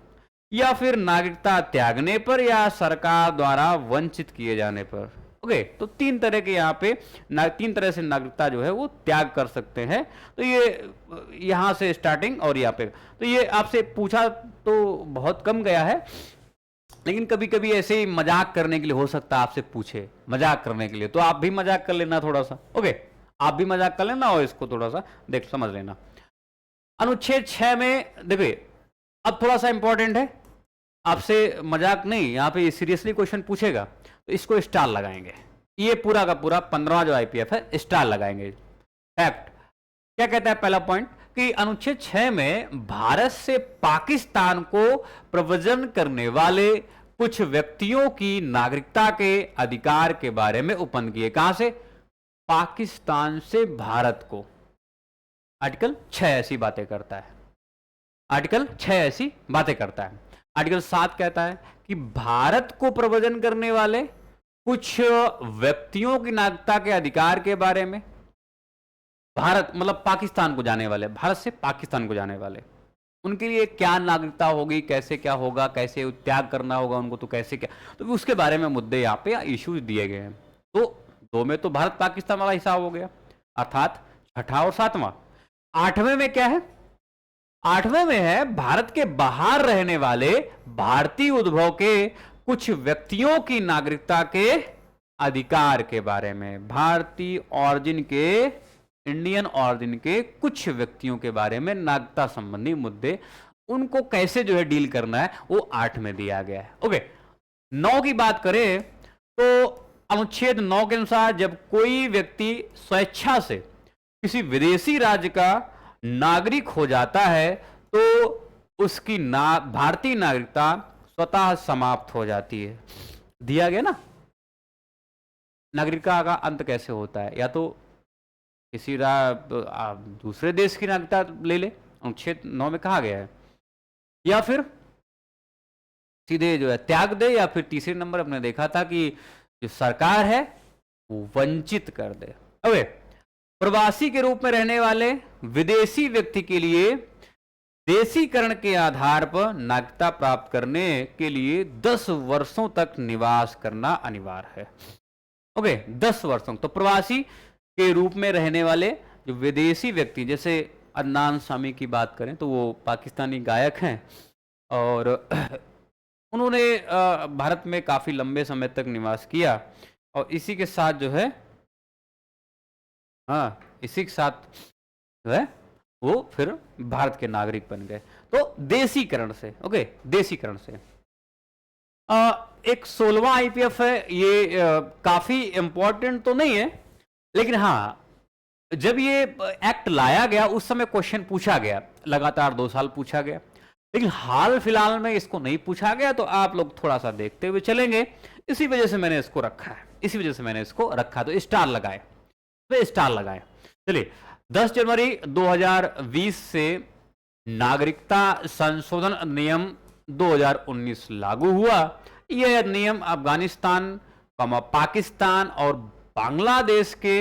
S1: या फिर नागरिकता त्यागने पर, या सरकार द्वारा वंचित किए जाने पर। ओके, तो 3 तरह के यहाँ पे 3 तरह से नागरिकता जो है वो त्याग कर सकते हैं। तो ये यहां से स्टार्टिंग और यहाँ पे, तो ये आपसे पूछा तो बहुत कम गया है, लेकिन कभी कभी ऐसे ही मजाक करने के लिए हो सकता है आपसे पूछे, मजाक करने के लिए, तो आप भी मजाक कर लेना थोड़ा सा। ओके, आप भी मजाक कर लेना और इसको थोड़ा सा देख समझ लेना। अनुच्छेद 6 में देखिए, अब थोड़ा सा इंपॉर्टेंट है, आपसे मजाक नहीं, यहाँ पे सीरियसली क्वेश्चन पूछेगा तो इसको स्टार लगाएंगे। ये पूरा का पूरा 15वां जो आईपीएफ है स्टार लगाएंगे। फैक्ट क्या कहता है? पहला पॉइंट कि अनुच्छेद 6 में भारत से पाकिस्तान को प्रव्रजन करने वाले कुछ व्यक्तियों की नागरिकता के अधिकार के बारे में उपन किए। कहां से? पाकिस्तान से भारत को। आर्टिकल 6 ऐसी बातें करता है। आर्टिकल 6 ऐसी बातें करता है। आर्टिकल 7 कहता है कि भारत को प्रव्रजन करने वाले कुछ व्यक्तियों की नागरिकता के अधिकार के बारे में, भारत मतलब पाकिस्तान को जाने वाले, भारत से पाकिस्तान को जाने वाले, उनके लिए क्या नागरिकता होगी, कैसे क्या होगा, कैसे त्याग करना होगा उनको, तो कैसे क्या, तो उसके बारे में मुद्दे यहाँ पे इश्यूज दिए गए हैं। तो 2 में तो भारत पाकिस्तान वाला हिसाब हो गया, अर्थात 6वां और 7वां। 8वें में क्या है? 8वें में है भारत के बाहर रहने वाले भारतीय उद्भव के कुछ व्यक्तियों की नागरिकता के अधिकार के बारे में। भारतीय ऑरिजिन के, इंडियन ऑरिजिन के कुछ व्यक्तियों के बारे में नागरिकता संबंधी मुद्दे, उनको कैसे जो है डील करना है वो 8 में दिया गया है। ओके, 9 की बात करें तो अनुच्छेद 9 के अनुसार जब कोई व्यक्ति स्वेच्छा से किसी विदेशी राज्य का नागरिक हो जाता है तो उसकी भारतीय नागरिकता स्वतः समाप्त हो जाती है। दिया गया ना, नागरिकता का अंत कैसे होता है? या तो किसी दूसरे देश की नागरिकता ले ले, अनुच्छेद 9 में कहा गया है, या फिर सीधे जो है त्याग दे, या फिर तीसरे नंबर अपने देखा था कि जो सरकार है वो वंचित कर दे। अबे प्रवासी के रूप में रहने वाले विदेशी व्यक्ति के लिए देशीकरण के आधार पर नागरिकता प्राप्त करने के लिए 10 वर्षों तक निवास करना अनिवार्य है। ओके, 10 वर्षों। तो प्रवासी के रूप में रहने वाले जो विदेशी व्यक्ति, जैसे अदनान सामी की बात करें तो वो पाकिस्तानी गायक हैं और उन्होंने भारत में काफी लंबे समय तक निवास किया, और इसी के साथ जो है इसी के साथ जो है वो फिर भारत के नागरिक बन गए। तो देशीकरण से, ओके, देशीकरण से। एक 16वां आईपीएफ है, ये काफी इंपॉर्टेंट तो नहीं है, लेकिन हाँ जब ये एक्ट लाया गया उस समय क्वेश्चन पूछा गया, लगातार 2 साल पूछा गया, लेकिन हाल फिलहाल में इसको नहीं पूछा गया, तो आप लोग थोड़ा सा देखते हुए चलेंगे। इसी वजह से मैंने इसको रखा है, इसी वजह से मैंने इसको रखा, तो स्टार लगाए, तो स्टार लगाए। चलिए, 10 जनवरी 2020 से नागरिकता संशोधन अधिनियम 2019 लागू हुआ। यह अधिनियम अफगानिस्तान, पाकिस्तान और बांग्लादेश के,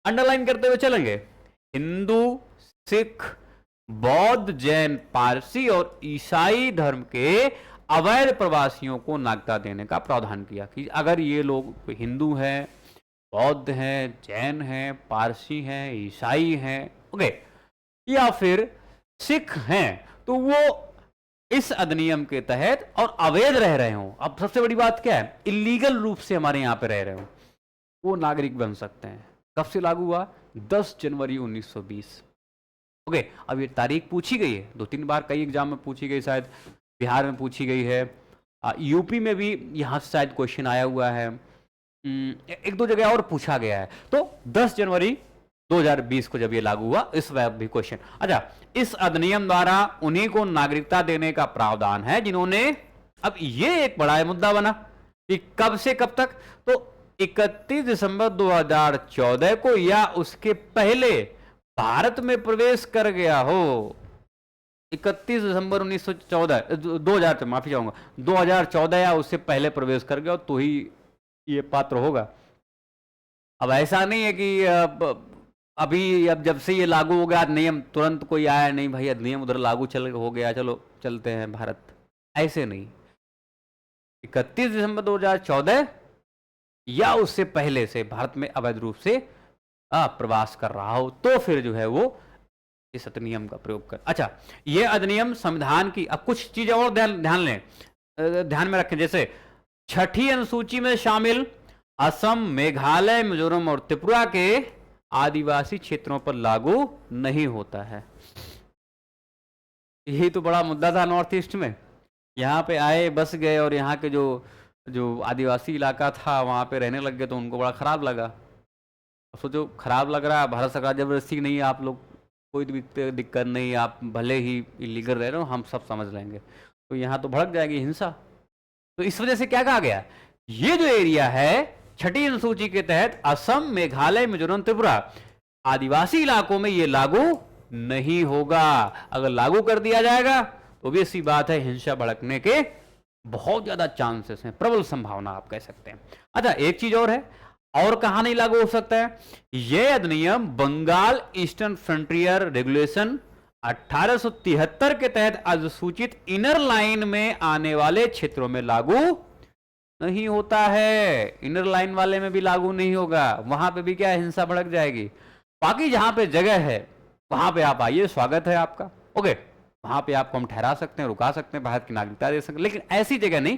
S1: अंडरलाइन करते हुए चलेंगे, हिंदू, सिख, बौद्ध, जैन, पारसी और ईसाई धर्म के अवैध प्रवासियों को नागरिकता देने का प्रावधान किया कि अगर ये लोग हिंदू हैं, बौद्ध हैं, जैन हैं, पारसी हैं, ईसाई हैं, ओके, या फिर सिख हैं, तो वो इस अधिनियम के तहत और अवैध रह रहे हों, अब सबसे बड़ी बात क्या है, इलीगल रूप से हमारे यहाँ पे रह रहे हों, वो नागरिक बन सकते हैं। कब से लागू हुआ? 10 जनवरी 1920। ओके, अब ये तारीख पूछी गई है 2-3 बार, कई एग्जाम में पूछी गई, शायद बिहार में पूछी गई है, यूपी में भी यहाँ से शायद क्वेश्चन आया हुआ है, 1-2 जगह और पूछा गया है। तो 10 जनवरी 2020 को जब ये लागू हुआ, इस वक्त भी क्वेश्चन। अच्छा, इस अधिनियम द्वारा उन्हीं को नागरिकता देने का प्रावधान है जिन्होंने, अब ये एक बड़ा मुद्दा बना कि कब से कब तक, तो 31 दिसंबर 2014 को या उसके पहले भारत में प्रवेश कर गया हो। 31 दिसंबर 2014, माफी चाहूंगा, 2014 या उससे पहले प्रवेश कर गया तो ही ये पात्र होगा। अब ऐसा नहीं है कि अभी अब जब से ये लागू हो गया नियम तुरंत कोई आया नहीं, भाई नियम उधर लागू हो गया, चलो चलते हैं भारत, ऐसे नहीं। 31 दिसंबर 2014 या उससे पहले से भारत में अवैध रूप से प्रवास कर रहा हो तो फिर जो है वो इस अधिनियम का प्रयोग कर। अच्छा, ये अधिनियम संविधान की, अब कुछ चीजें और ध्यान में रखें, जैसे छठी अनुसूची में शामिल असम, मेघालय, मिजोरम और त्रिपुरा के आदिवासी क्षेत्रों पर लागू नहीं होता है। यही तो बड़ा मुद्दा था नॉर्थ ईस्ट में, यहाँ पे आए, बस गए और यहाँ के जो आदिवासी इलाका था वहाँ पे रहने लग गए तो उनको बड़ा खराब लगा। सोचो, खराब लग रहा है, भारत सरकार जबरदस्ती नहीं, आप लोग कोई दिक्कत नहीं, आप भले ही इलीगल रह रहे हो, हम सब समझ लेंगे, तो यहाँ तो भड़क जाएगी हिंसा। तो इस वजह से क्या कहा गया, ये जो एरिया है छठी अनुसूची के तहत असम, मेघालय, मिजोरम, त्रिपुरा आदिवासी इलाकों में ये लागू नहीं होगा। अगर लागू कर दिया जाएगा तो भी ऐसी बात है, हिंसा भड़कने के बहुत ज्यादा चांसेस हैं, प्रबल संभावना आप कह सकते हैं। अच्छा, एक चीज और है, और कहां नहीं लागू हो सकता है, यह अधिनियम बंगाल ईस्टर्न फ्रंटियर रेगुलेशन 1873 के तहत अधिसूचित इनर लाइन में आने वाले क्षेत्रों में लागू नहीं होता है। इनर लाइन वाले में भी लागू नहीं होगा, वहां पे भी क्या हिंसा भड़क जाएगी। बाकी जहां पे जगह है वहां पे आप आइए, स्वागत है आपका, ओके, वहां पे आपको हम ठहरा सकते हैं, रुका सकते हैं, भारत की नागरिकता दे सकते हैं, लेकिन ऐसी जगह नहीं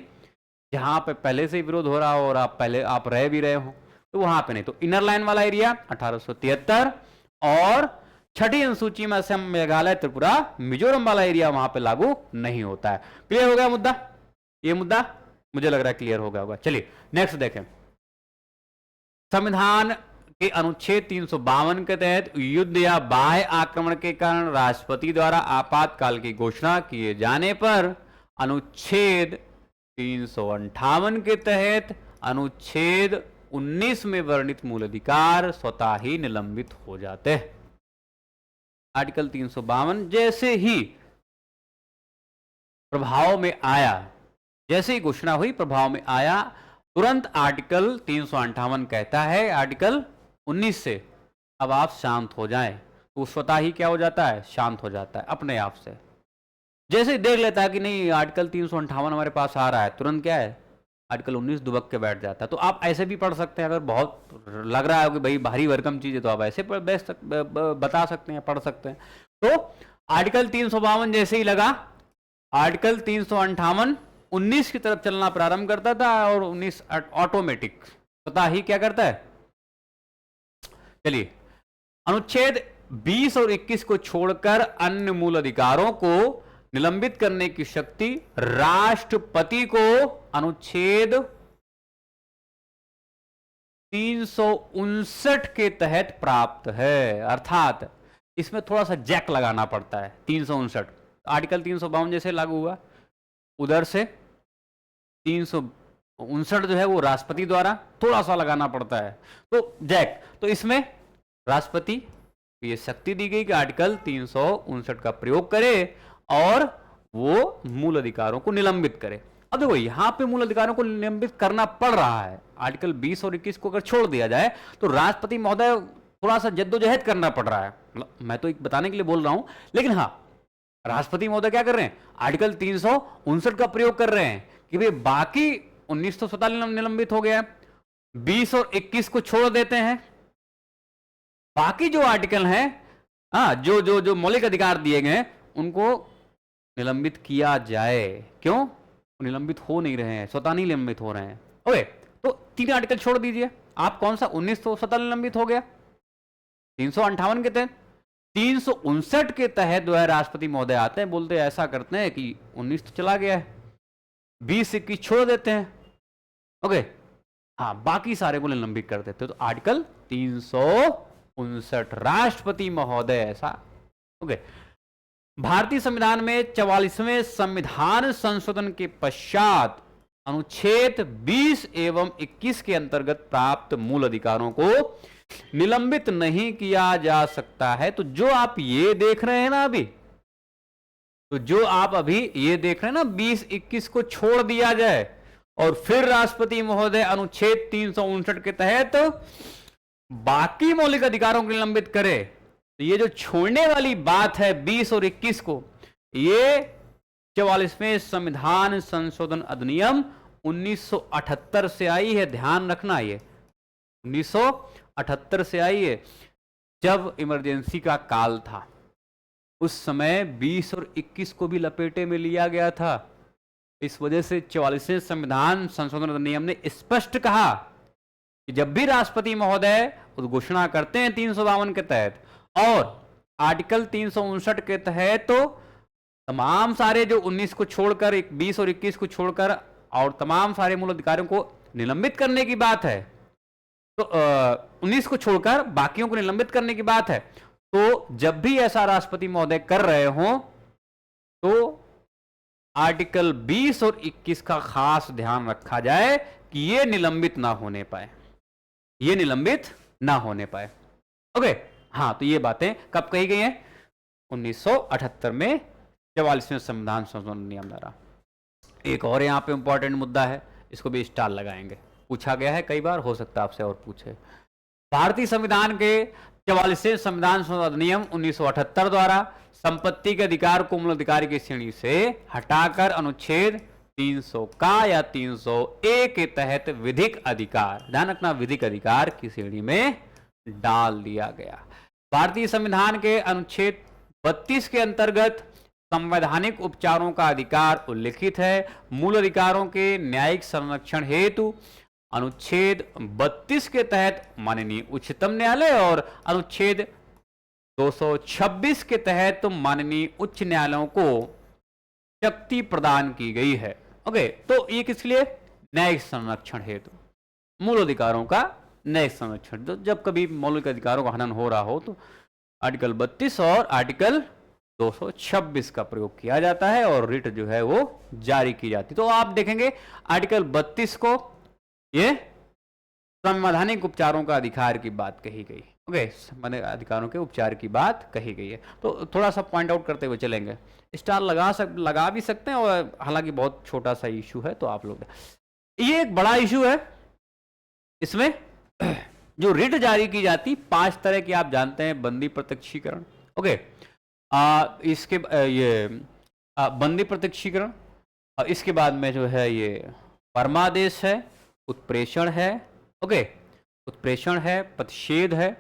S1: जहां पे पहले से ही विरोध हो रहा हो और आप रह भी रहे हो, तो वहां पे नहीं। तो इनर लाइन वाला एरिया 1873 और छठी अनुसूची में असम, मेघालय, त्रिपुरा, मिजोरम वाला एरिया वहां पे लागू नहीं होता है। क्लियर हो गया मुद्दा? ये मुद्दा मुझे लग रहा है क्लियर हो गया होगा। चलिए नेक्स्ट देखें। संविधान के अनुच्छेद 352 के तहत युद्ध या बाह्य आक्रमण के कारण राष्ट्रपति द्वारा आपातकाल की घोषणा किए जाने पर अनुच्छेद 358 के तहत अनुच्छेद 19 में वर्णित मूल अधिकार स्वतः ही निलंबित हो जाते हैं। आर्टिकल 352 जैसे ही प्रभाव में आया, जैसे ही घोषणा हुई प्रभाव में आया, तुरंत आर्टिकल 358 कहता है आर्टिकल 19 से अब आप शांत हो जाएं, तो स्वतः ही क्या हो जाता है, शांत हो जाता है अपने आप से। जैसे ही देख लेता है कि नहीं आर्टिकल 358 हमारे पास आ रहा है, तुरंत क्या है आर्टिकल 19 दुबक के बैठ जाता है। तो आप ऐसे भी पढ़ सकते हैं, अगर बहुत लग रहा है कि भाई भारी भरकम चीज है तो आप ऐसे बता सकते हैं, पढ़ सकते हैं। तो आर्टिकल 352 जैसे ही लगा, आर्टिकल 358 19 की तरफ चलना प्रारंभ करता था और 19 ऑटोमेटिक पता ही क्या करता है। चलिए, अनुच्छेद 20 और 21 को छोड़कर अन्य मूल अधिकारों को निलंबित करने की शक्ति राष्ट्रपति को अनुच्छेद 359 के तहत प्राप्त है। अर्थात इसमें थोड़ा सा जैक लगाना पड़ता है। 359 आर्टिकल 352 जैसे लागू हुआ, उधर से 359 जो है वो राष्ट्रपति द्वारा थोड़ा सा लगाना पड़ता है, तो जैक। तो इसमें राष्ट्रपति को ये शक्ति दी गई कि आर्टिकल 359 का प्रयोग करे और वो मूल अधिकारों को निलंबित करे। अब देखो यहां पे मूल अधिकारों को निलंबित करना पड़ रहा है। आर्टिकल 20 और 21 को अगर छोड़ दिया जाए तो राष्ट्रपति महोदय थोड़ा सा जद्दोजहद करना पड़ रहा है, मतलब मैं तो एक बताने के लिए बोल रहा हूं, लेकिन हाँ, राष्ट्रपति महोदय क्या कर रहे हैं, आर्टिकल 359 का प्रयोग कर रहे हैं कि भाई बाकी 1947 निलंबित हो गया, 20 और 21 को छोड़ देते हैं, बाकी जो आर्टिकल हैं, हाँ, जो जो जो मौलिक अधिकार दिए गए हैं उनको निलंबित किया जाए। क्यों? निलंबित हो नहीं रहे हैं, स्वतः नहीं निलंबित हो रहे हैं। ओके, तो 3 आर्टिकल छोड़ दीजिए आप, कौन सा 1917 निलंबित हो गया, 358 के तहत, 359 के तहत जो है राष्ट्रपति महोदय आते हैं, बोलते हैं ऐसा करते हैं कि 19 तो चला गया है, 20-21 छोड़ देते हैं। ओके, हाँ, बाकी सारे को निलंबित कर देते हैं। तो आर्टिकल 359 राष्ट्रपति महोदय ऐसा। ओके, भारतीय संविधान में 44वें संविधान संशोधन के पश्चात अनुच्छेद 20 एवं 21 के अंतर्गत प्राप्त मूल अधिकारों को निलंबित नहीं किया जा सकता है। तो जो आप ये देख रहे हैं ना अभी, तो जो आप अभी ये देख रहे हैं ना, 20-21 को छोड़ दिया जाए और फिर राष्ट्रपति महोदय अनुच्छेद 359 के तहत बाकी मौलिक अधिकारों को निलंबित करे, तो ये जो छोड़ने वाली बात है 20 और 21 को, ये 44वें संविधान संशोधन अधिनियम 1978 से आई है। ध्यान रखना, ये 1978 से आई है, जब इमरजेंसी का काल था। उस समय 20 और 21 को भी लपेटे में लिया गया था। इस वजह से 44वें संविधान संशोधन अधिनियम ने स्पष्ट कहा कि जब भी राष्ट्रपति महोदय उद्घोषणा करते हैं 352 के तहत और आर्टिकल 359 के तहत, तो तमाम सारे जो 19 को छोड़कर, 20 और 21 को छोड़कर और तमाम सारे मूल अधिकारों को निलंबित करने की बात है, तो 19 को छोड़कर बाकियों को निलंबित करने की बात है। तो जब भी ऐसा राष्ट्रपति महोदय कर रहे हो तो आर्टिकल 20 और 21 का खास ध्यान रखा जाए कि ये निलंबित ना होने पाए, ये निलंबित ना होने पाए। ओके, हाँ, तो ये बातें कब कही गई हैं? 1978 में 44वें संविधान संशोधन नियम द्वारा। एक और यहाँ पे इंपॉर्टेंट मुद्दा है, इसको भी स्टार लगाएंगे, पूछा गया है कई बार, हो सकता है आपसे और पूछे। भारतीय संविधान के 44वें संविधान संशोधन अधिनियम 1978 द्वारा संपत्ति के अधिकार को मूल अधिकार की श्रेणी से हटाकर अनुच्छेद 300 का या 301 के तहत विधिक अधिकार, ध्यान रखना, विधिक अधिकार की श्रेणी में डाल दिया गया। भारतीय संविधान के अनुच्छेद 32 के अंतर्गत संवैधानिक उपचारों का अधिकार उल्लिखित है। मूल अधिकारों के न्यायिक संरक्षण हेतु अनुच्छेद 32 के तहत माननीय उच्चतम न्यायालय और अनुच्छेद 226 के तहत माननीय उच्च न्यायालयों को शक्ति प्रदान की गई है। ओके, तो ये किस लिए? न्यायिक संरक्षण हेतु, मूल अधिकारों का न्यायिक संरक्षण। तो जब कभी मौलिक अधिकारों का हनन हो रहा हो तो आर्टिकल 32 और आर्टिकल 226 का प्रयोग किया जाता है और रिट जो है वो जारी की जाती है। तो आप देखेंगे आर्टिकल 32 को ये संवैधानिक उपचारों का अधिकार की बात कही गई। ओके, संवैधानिक अधिकारों के उपचार की बात कही गई है। तो थोड़ा सा पॉइंट आउट करते हुए चलेंगे, स्टार लगा भी सकते हैं, और हालांकि बहुत छोटा सा इशू है, तो आप लोग, ये एक बड़ा इशू है। इसमें जो रिट जारी की जाती 5 तरह की आप जानते हैं, बंदी प्रत्यक्षीकरण, ओके, इसके ये बंदी प्रत्यक्षीकरण, इसके बाद में जो है ये परमादेश है, उत्प्रेषण है, ओके, उत्प्रेषण है, प्रतिषेध है,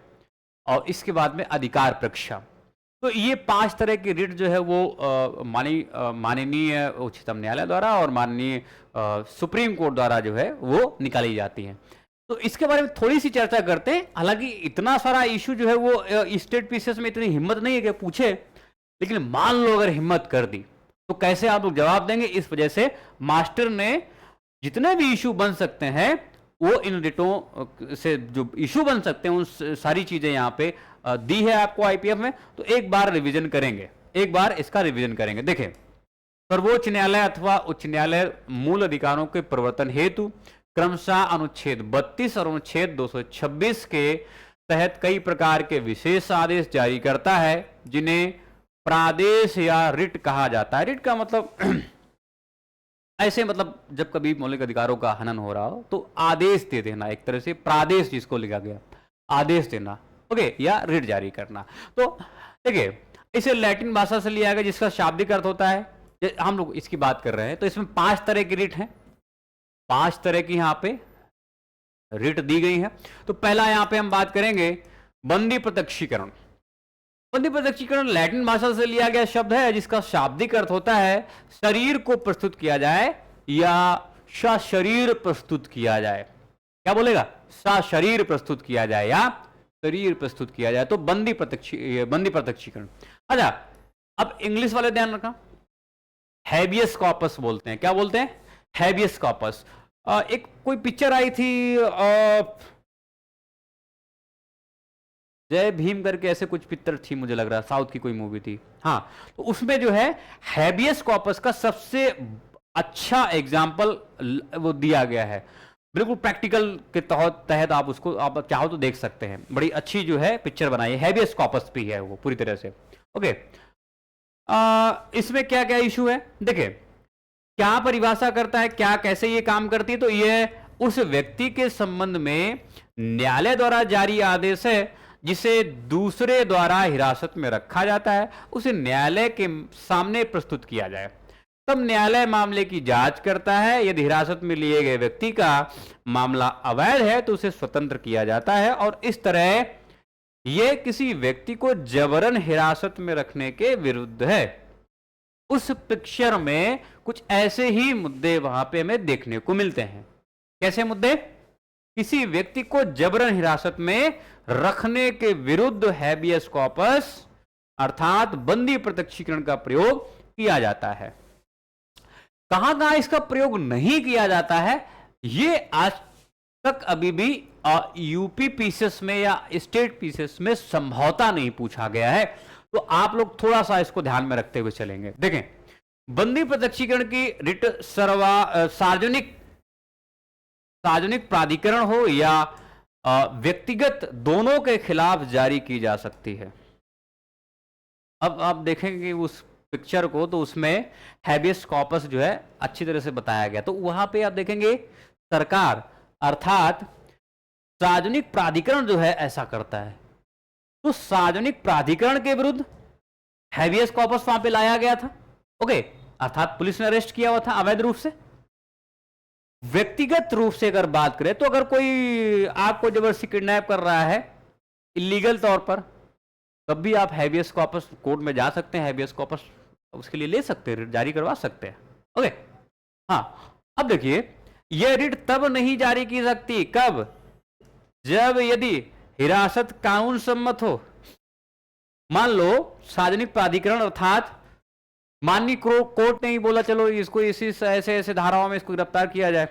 S1: और इसके बाद में अधिकार प्रक्षा। तो ये 5 तरह की रिट जो है वो माननीय उच्चतम न्यायालय द्वारा और माननीय सुप्रीम कोर्ट द्वारा जो है वो निकाली जाती हैं। तो इसके बारे में थोड़ी सी चर्चा करते हैं। हालांकि इतना सारा इशू जो है वो स्टेट पीसीएस में इतनी हिम्मत नहीं है कि पूछे, लेकिन मान लो अगर हिम्मत कर दी तो कैसे आप लोग जवाब देंगे। इस वजह से मास्टर ने जितने भी इशू बन सकते हैं वो इन रिटों से जो इशू बन सकते हैं उन सारी चीजें यहाँ पे दी है आपको आईपीएफ में। तो एक बार रिवीजन करेंगे, एक बार इसका रिवीजन करेंगे। देखें, सर्वोच्च न्यायालय अथवा उच्च न्यायालय मूल अधिकारों के प्रवर्तन हेतु क्रमशः अनुच्छेद 32 और अनुच्छेद 226 के तहत कई प्रकार के विशेष आदेश जारी करता है, जिन्हें प्रादेश या रिट कहा जाता है। रिट का मतलब ऐसे, मतलब जब कभी मौलिक अधिकारों का हनन हो रहा हो तो आदेश दे देना, एक तरह से प्रादेश जिसको लिखा गया, आदेश देना, ओके, या रिट जारी करना। तो देखिए, इसे लैटिन भाषा से लिया गया जिसका शाब्दिक अर्थ होता है, हम लोग इसकी बात कर रहे हैं, तो इसमें 5 तरह की रिट हैं, 5 तरह की यहां पे रिट दी गई है। तो पहला यहां पे हम बात करेंगे बंदी प्रत्यक्षीकरण। बंदी प्रत्यक्षीकरण लैटिन भाषा से लिया गया शब्द है जिसका शाब्दिक अर्थ होता है शरीर को प्रस्तुत किया जाए या सशरीर प्रस्तुत किया जाए। क्या बोलेगा? सशरीर प्रस्तुत किया जाए या शरीर प्रस्तुत किया जाए, तो बंदी प्रत्यक्षीकरण। अच्छा, अब इंग्लिश वाले ध्यान रखना, हैबियस कॉर्पस बोलते हैं। क्या बोलते हैं? Habeas corpus. एक कोई पिक्चर आई थी जय भीम करके, ऐसे कुछ पिक्चर थी, मुझे लग रहा है साउथ की कोई मूवी थी। हाँ, तो उसमें जो है हैबियस कॉर्पस का सबसे अच्छा एग्जाम्पल वो दिया गया है, बिल्कुल प्रैक्टिकल के तहत आप उसको आप चाहो तो देख सकते हैं। बड़ी अच्छी जो है पिक्चर बनाई है, हैबियस कॉर्पस भी है वो पूरी तरह से। ओके, इसमें क्या क्या इशू है देखिए, क्या परिभाषा करता है, क्या कैसे ये काम करती है। तो ये उस व्यक्ति के संबंध में न्यायालय द्वारा जारी आदेश है जिसे दूसरे द्वारा हिरासत में रखा जाता है, उसे न्यायालय के सामने प्रस्तुत किया जाए, तब न्यायालय मामले की जांच करता है। यदि हिरासत में लिए गए व्यक्ति का मामला अवैध है तो उसे स्वतंत्र किया जाता है, और इस तरह यह किसी व्यक्ति को जबरन हिरासत में रखने के विरुद्ध है। उस पिक्चर में कुछ ऐसे ही मुद्दे वहां पे हमें देखने को मिलते हैं। कैसे मुद्दे? किसी व्यक्ति को जबरन हिरासत में रखने के विरुद्ध हैबियस कॉर्पस अर्थात बंदी प्रत्यक्षीकरण का प्रयोग किया जाता है। कहां कहां इसका प्रयोग नहीं किया जाता है, ये आज तक अभी भी यूपी पीसेस में या स्टेट पीसेस में संभवतः नहीं पूछा गया है। तो आप लोग थोड़ा सा इसको ध्यान में रखते हुए चलेंगे। देखें, बंदी प्रत्यक्षीकरण की रिट सार्वजनिक प्राधिकरण हो या व्यक्तिगत, दोनों के खिलाफ जारी की जा सकती है। अब आप देखेंगे उस पिक्चर को, तो उसमें हैबियस कॉर्पस जो है अच्छी तरह से बताया गया। तो वहां पे आप देखेंगे सरकार अर्थात सार्वजनिक प्राधिकरण जो है ऐसा करता है, तो सार्वजनिक प्राधिकरण के विरुद्ध हैबियस कॉर्पस वहां पे लाया गया था। ओके, अर्थात पुलिस ने अरेस्ट किया हुआ था अवैध रूप से। व्यक्तिगत रूप से अगर बात करें तो अगर कोई आपको जबरदस्ती किडनैप कर रहा है इलीगल तौर पर, तब भी आप हैबियस कॉर्पस कोर्ट में जा सकते हैं, हैबियस कॉर्पस उसके लिए ले सकते हैं, जारी करवा सकते हैं। ओके, हाँ, अब देखिए, यह रिट तब नहीं जारी की सकती, कब? जब यदि हिरासत कानून सम्मत हो। मान लो सार्वजनिक प्राधिकरण अर्थात माननीय कोर्ट ने ही बोला चलो इसको इसी ऐसे ऐसे धाराओं में इसको गिरफ्तार किया जाए।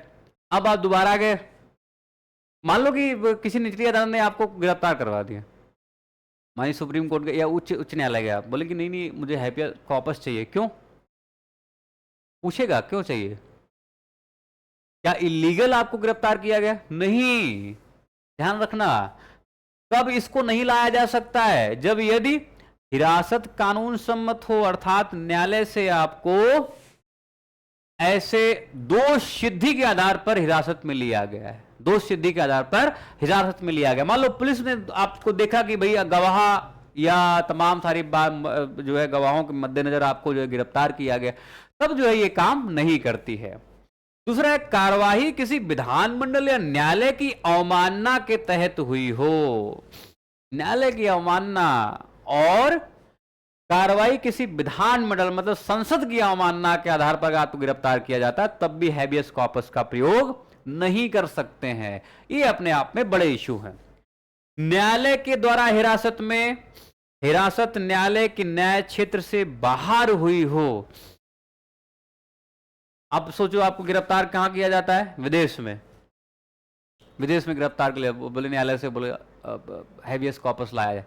S1: अब आप दोबारा गए, मान लो कि किसी निचली अदालत ने आपको गिरफ्तार करवा दिया, माननीय सुप्रीम कोर्ट गए या उच्च न्यायालय गया, बोले कि नहीं नहीं मुझे हैबियस कॉर्पस चाहिए। क्यों पूछेगा? क्यों चाहिए? क्या इलीगल आपको गिरफ्तार किया गया? नहीं। ध्यान रखना, कब इसको नहीं लाया जा सकता है? जब यदि हिरासत कानून सम्मत हो, अर्थात न्यायालय से आपको ऐसे दोष सिद्धि के आधार पर हिरासत में लिया गया है, दोष सिद्धि के आधार पर हिरासत में लिया गया। मान लो पुलिस ने आपको देखा कि भैया गवाह या तमाम सारी बात जो है गवाहों के मद्देनजर आपको जो है गिरफ्तार किया गया, तब जो है ये काम नहीं करती है। दूसरा है, कार्यवाही किसी विधानमंडल या न्यायालय की अवमानना के तहत हुई हो। न्यायालय की अवमानना और कार्रवाई किसी विधानमंडल मतलब संसद की अवमानना के आधार पर आपको गिरफ्तार किया जाता है, तब भी हैबियस कॉर्पस का प्रयोग नहीं कर सकते हैं। ये अपने आप में बड़े इशू हैं। न्यायालय के द्वारा हिरासत में, हिरासत न्यायालय के न्याय क्षेत्र से बाहर हुई हो। अब सोचो आपको गिरफ्तार कहां किया जाता है? विदेश में। विदेश में गिरफ्तार के लिए बोले न्यायालय से बोले हैबियस कॉर्पस लाया जाए,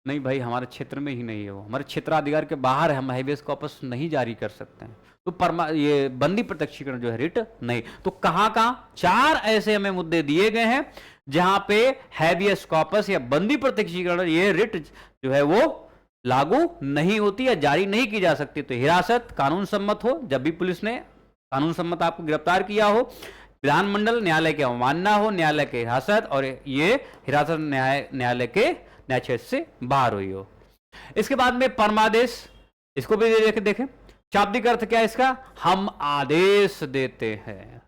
S1: नहीं भाई हमारे क्षेत्र में ही नहीं है, वो हमारे क्षेत्राधिकार के बाहर है, हम हैबियस कॉर्पस नहीं जारी कर सकते हैं। तो ये बंदी प्रत्यक्षीकरण जो है रिट नहीं। तो कहां कहां? 4 ऐसे हमें मुद्दे दिए गए हैं जहां पे हैबियस कॉर्पस या बंदी प्रत्यक्षीकरण ये रिट जो है वो लागू नहीं होती या जारी नहीं की जा सकती। तो हिरासत कानून सम्मत हो, जब भी पुलिस ने कानून सम्मत आपको गिरफ्तार किया हो, विधानमंडल न्यायालय की अवमानना हो, न्यायालय के हिरासत, और ये हिरासत न्यायालय न्याय क्षेत्र से बाहर हुई हो। इसके बाद में परमादेश, इसको भी देखें। शाब्दिक अर्थ क्या है इसका? हम आदेश देते हैं।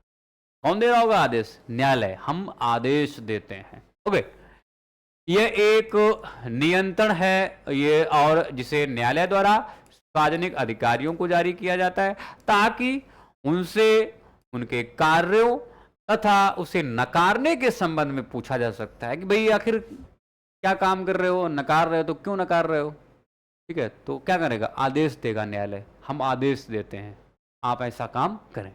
S1: कौन दे रहा होगा आदेश? न्यायालय। हम आदेश देते हैं। ओके, यह एक नियंत्रण है ये, और जिसे न्यायालय द्वारा सार्वजनिक अधिकारियों को जारी किया जाता है ताकि उनसे उनके कार्यों तथा उसे नकारने के संबंध में पूछा जा सकता है कि भाई आखिर क्या काम कर रहे हो, नकार रहे हो तो क्यों नकार रहे हो। ठीक है, तो क्या करेगा? आदेश देगा न्यायालय। हम आदेश देते हैं, आप ऐसा काम करें।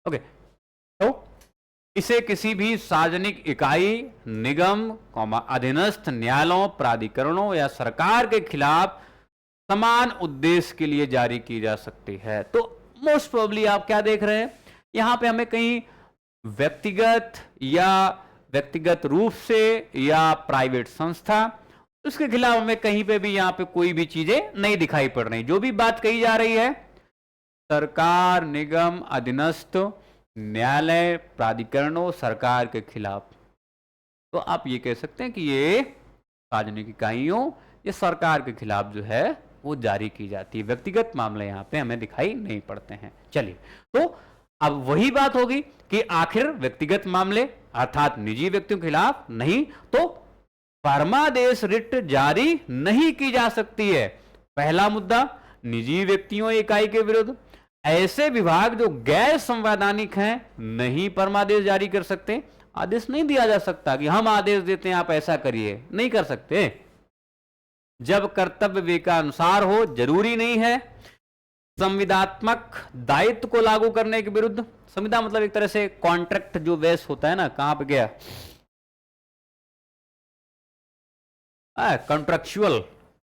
S1: ओके, तो इसे किसी भी सार्वजनिक इकाई, निगम, अधीनस्थ न्यायालयों, प्राधिकरणों या सरकार के खिलाफ समान उद्देश्य के लिए जारी की जा सकती है। तो मोस्ट प्रोबेबली आप क्या देख रहे हैं, यहां पे हमें कहीं व्यक्तिगत रूप से या प्राइवेट संस्था, उसके खिलाफ हमें कहीं पे भी यहां पे कोई भी चीजें नहीं दिखाई पड़ रही। जो भी बात कही जा रही है, सरकार, निगम, अधीनस्थ न्यायालय, प्राधिकरणों, सरकार के खिलाफ, तो आप ये कह सकते हैं कि ये सार्वजनिक इकाइयों या सरकार के खिलाफ जो है वो जारी की जाती है। व्यक्तिगत मामले यहाँ पे हमें दिखाई नहीं पड़ते हैं। चलिए, तो अब वही बात होगी कि आखिर व्यक्तिगत मामले अर्थात निजी व्यक्तियों के खिलाफ नहीं तो परमादेश रिट जारी नहीं की जा सकती है। पहला मुद्दा, निजी व्यक्तियों इकाई के विरुद्ध ऐसे विभाग जो गैर संवैधानिक हैं नहीं परमादेश जारी कर सकते। आदेश नहीं दिया जा सकता कि हम आदेश देते हैं आप ऐसा करिए, नहीं कर सकते। जब कर्तव्य विवेकानुसार हो, जरूरी नहीं है। संविदात्मक दायित्व को लागू करने के विरुद्ध, संविदा मतलब एक तरह से कॉन्ट्रैक्ट जो बेस होता है ना, कहां पे गया, कॉन्ट्रेक्चुअल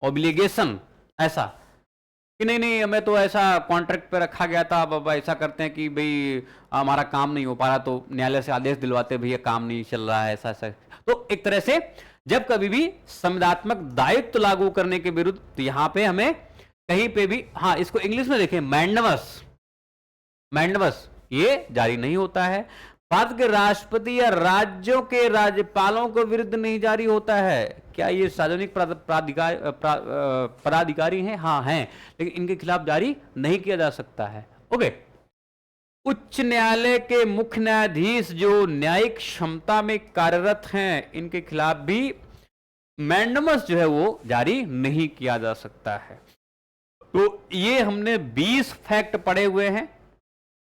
S1: ऑब्लिगेशन, ऐसा कि नहीं हमें तो ऐसा कॉन्ट्रैक्ट पे रखा गया था, अब ऐसा करते हैं कि भाई हमारा काम नहीं हो पा रहा तो न्यायालय से आदेश दिलवाते भैया काम नहीं चल रहा है, ऐसा ऐसा। तो एक तरह से जब कभी भी संविदात्मक दायित्व लागू करने के विरुद्ध, तो यहां पे हमें कहीं पे भी, हाँ इसको इंग्लिश में देखें, मैंडवस ये जारी नहीं होता है। भारत के राष्ट्रपति या राज्यों के राज्यपालों के विरुद्ध नहीं जारी होता है। क्या ये सार्वजनिक पदाधिकारी हैं? हाँ हैं, लेकिन इनके खिलाफ जारी नहीं किया जा सकता है। ओके, उच्च न्यायालय के मुख्य न्यायाधीश जो न्यायिक क्षमता में कार्यरत हैं, इनके खिलाफ भी मैंडमस जो है वो जारी नहीं किया जा सकता है। तो ये हमने 20 फैक्ट पढ़े हुए हैं।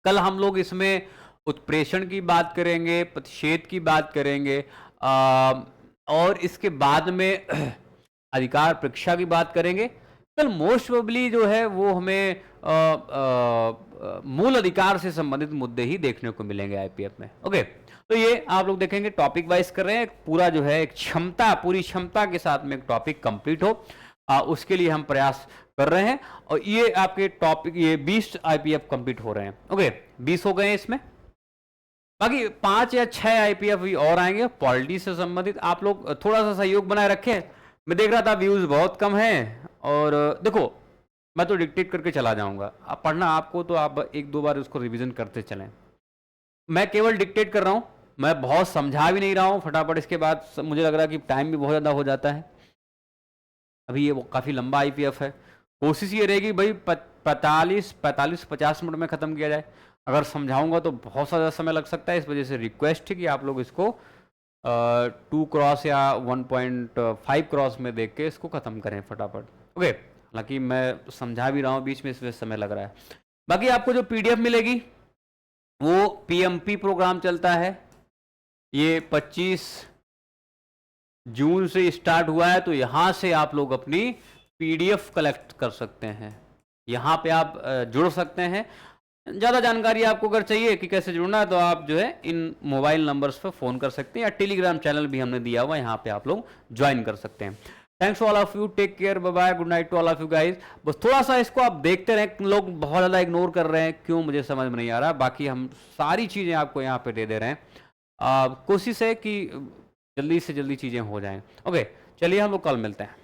S1: कल हम लोग इसमें उत्प्रेषण की बात करेंगे, प्रतिषेध की बात करेंगे, और इसके बाद में अधिकार परीक्षा की बात करेंगे। कल मोस्ट प्रोबेबली जो है वो हमें मूल अधिकार से संबंधित मुद्दे ही देखने को मिलेंगे आईपीएफ में। ओके, तो ये आप लोग देखेंगे, टॉपिक वाइज कर रहे हैं, पूरा जो है एक क्षमता, पूरी क्षमता के साथ में एक टॉपिक कंप्लीट हो, उसके लिए हम प्रयास कर रहे हैं। और ये आपके टॉपिक, ये 20 आईपीएफ कंप्लीट हो रहे हैं। ओके, 20 हो गए हैं इसमें, बाकी 5 या 6 आईपीएफ भी और आएंगे पॉलिटी से संबंधित। आप लोग थोड़ा सा सहयोग बनाए रखें। मैं देख रहा था व्यूज बहुत कम हैं, और देखो मैं तो डिक्टेट करके चला जाऊंगा, आप पढ़ना आपको तो आप 1-2 बार उसको रिवीजन करते चलें। मैं केवल डिक्टेट कर रहा हूं, मैं बहुत समझा भी नहीं रहा हूं फटाफट। इसके बाद मुझे लग रहा है कि टाइम भी बहुत ज़्यादा हो जाता है। अभी ये काफ़ी लंबा आईपीएफ है, कोशिश ये रहेगी भाई 45-50 मिनट में ख़त्म किया जाए। अगर समझाऊंगा तो बहुत ज़्यादा समय लग सकता है, इस वजह से रिक्वेस्ट है कि आप लोग इसको 2 क्रॉस या 1.5 क्रॉस में देख के इसको ख़त्म करें फटाफट। ओके, हालांकि मैं समझा भी रहा हूँ बीच में, इस वजह से समय लग रहा है। बाकी आपको जो पीडीएफ मिलेगी वो पीएमपी प्रोग्राम चलता है, ये 25 जून से स्टार्ट हुआ है। तो यहाँ से आप लोग अपनी पीडीएफ कलेक्ट कर सकते हैं, यहाँ पे आप जुड़ सकते हैं। ज़्यादा जानकारी आपको अगर चाहिए कि कैसे जुड़ना है तो आप जो है इन मोबाइल नंबर्स पर फ़ोन कर सकते हैं, या टेलीग्राम चैनल भी हमने दिया हुआ है, यहाँ पे आप लोग ज्वाइन कर सकते हैं। Thanks all of you, take care, bye bye, good night to all of you guys. बस थोड़ा सा इसको आप देखते रहें, लोग बहुत ज़्यादा इग्नोर कर रहे हैं, क्यों मुझे समझ में नहीं आ रहा। बाकी हम सारी चीज़ें आपको यहाँ पे दे रहे हैं। कोशिश है कि जल्दी से जल्दी चीज़ें हो जाएं। ओके, चलिए हम लोग कल मिलते हैं।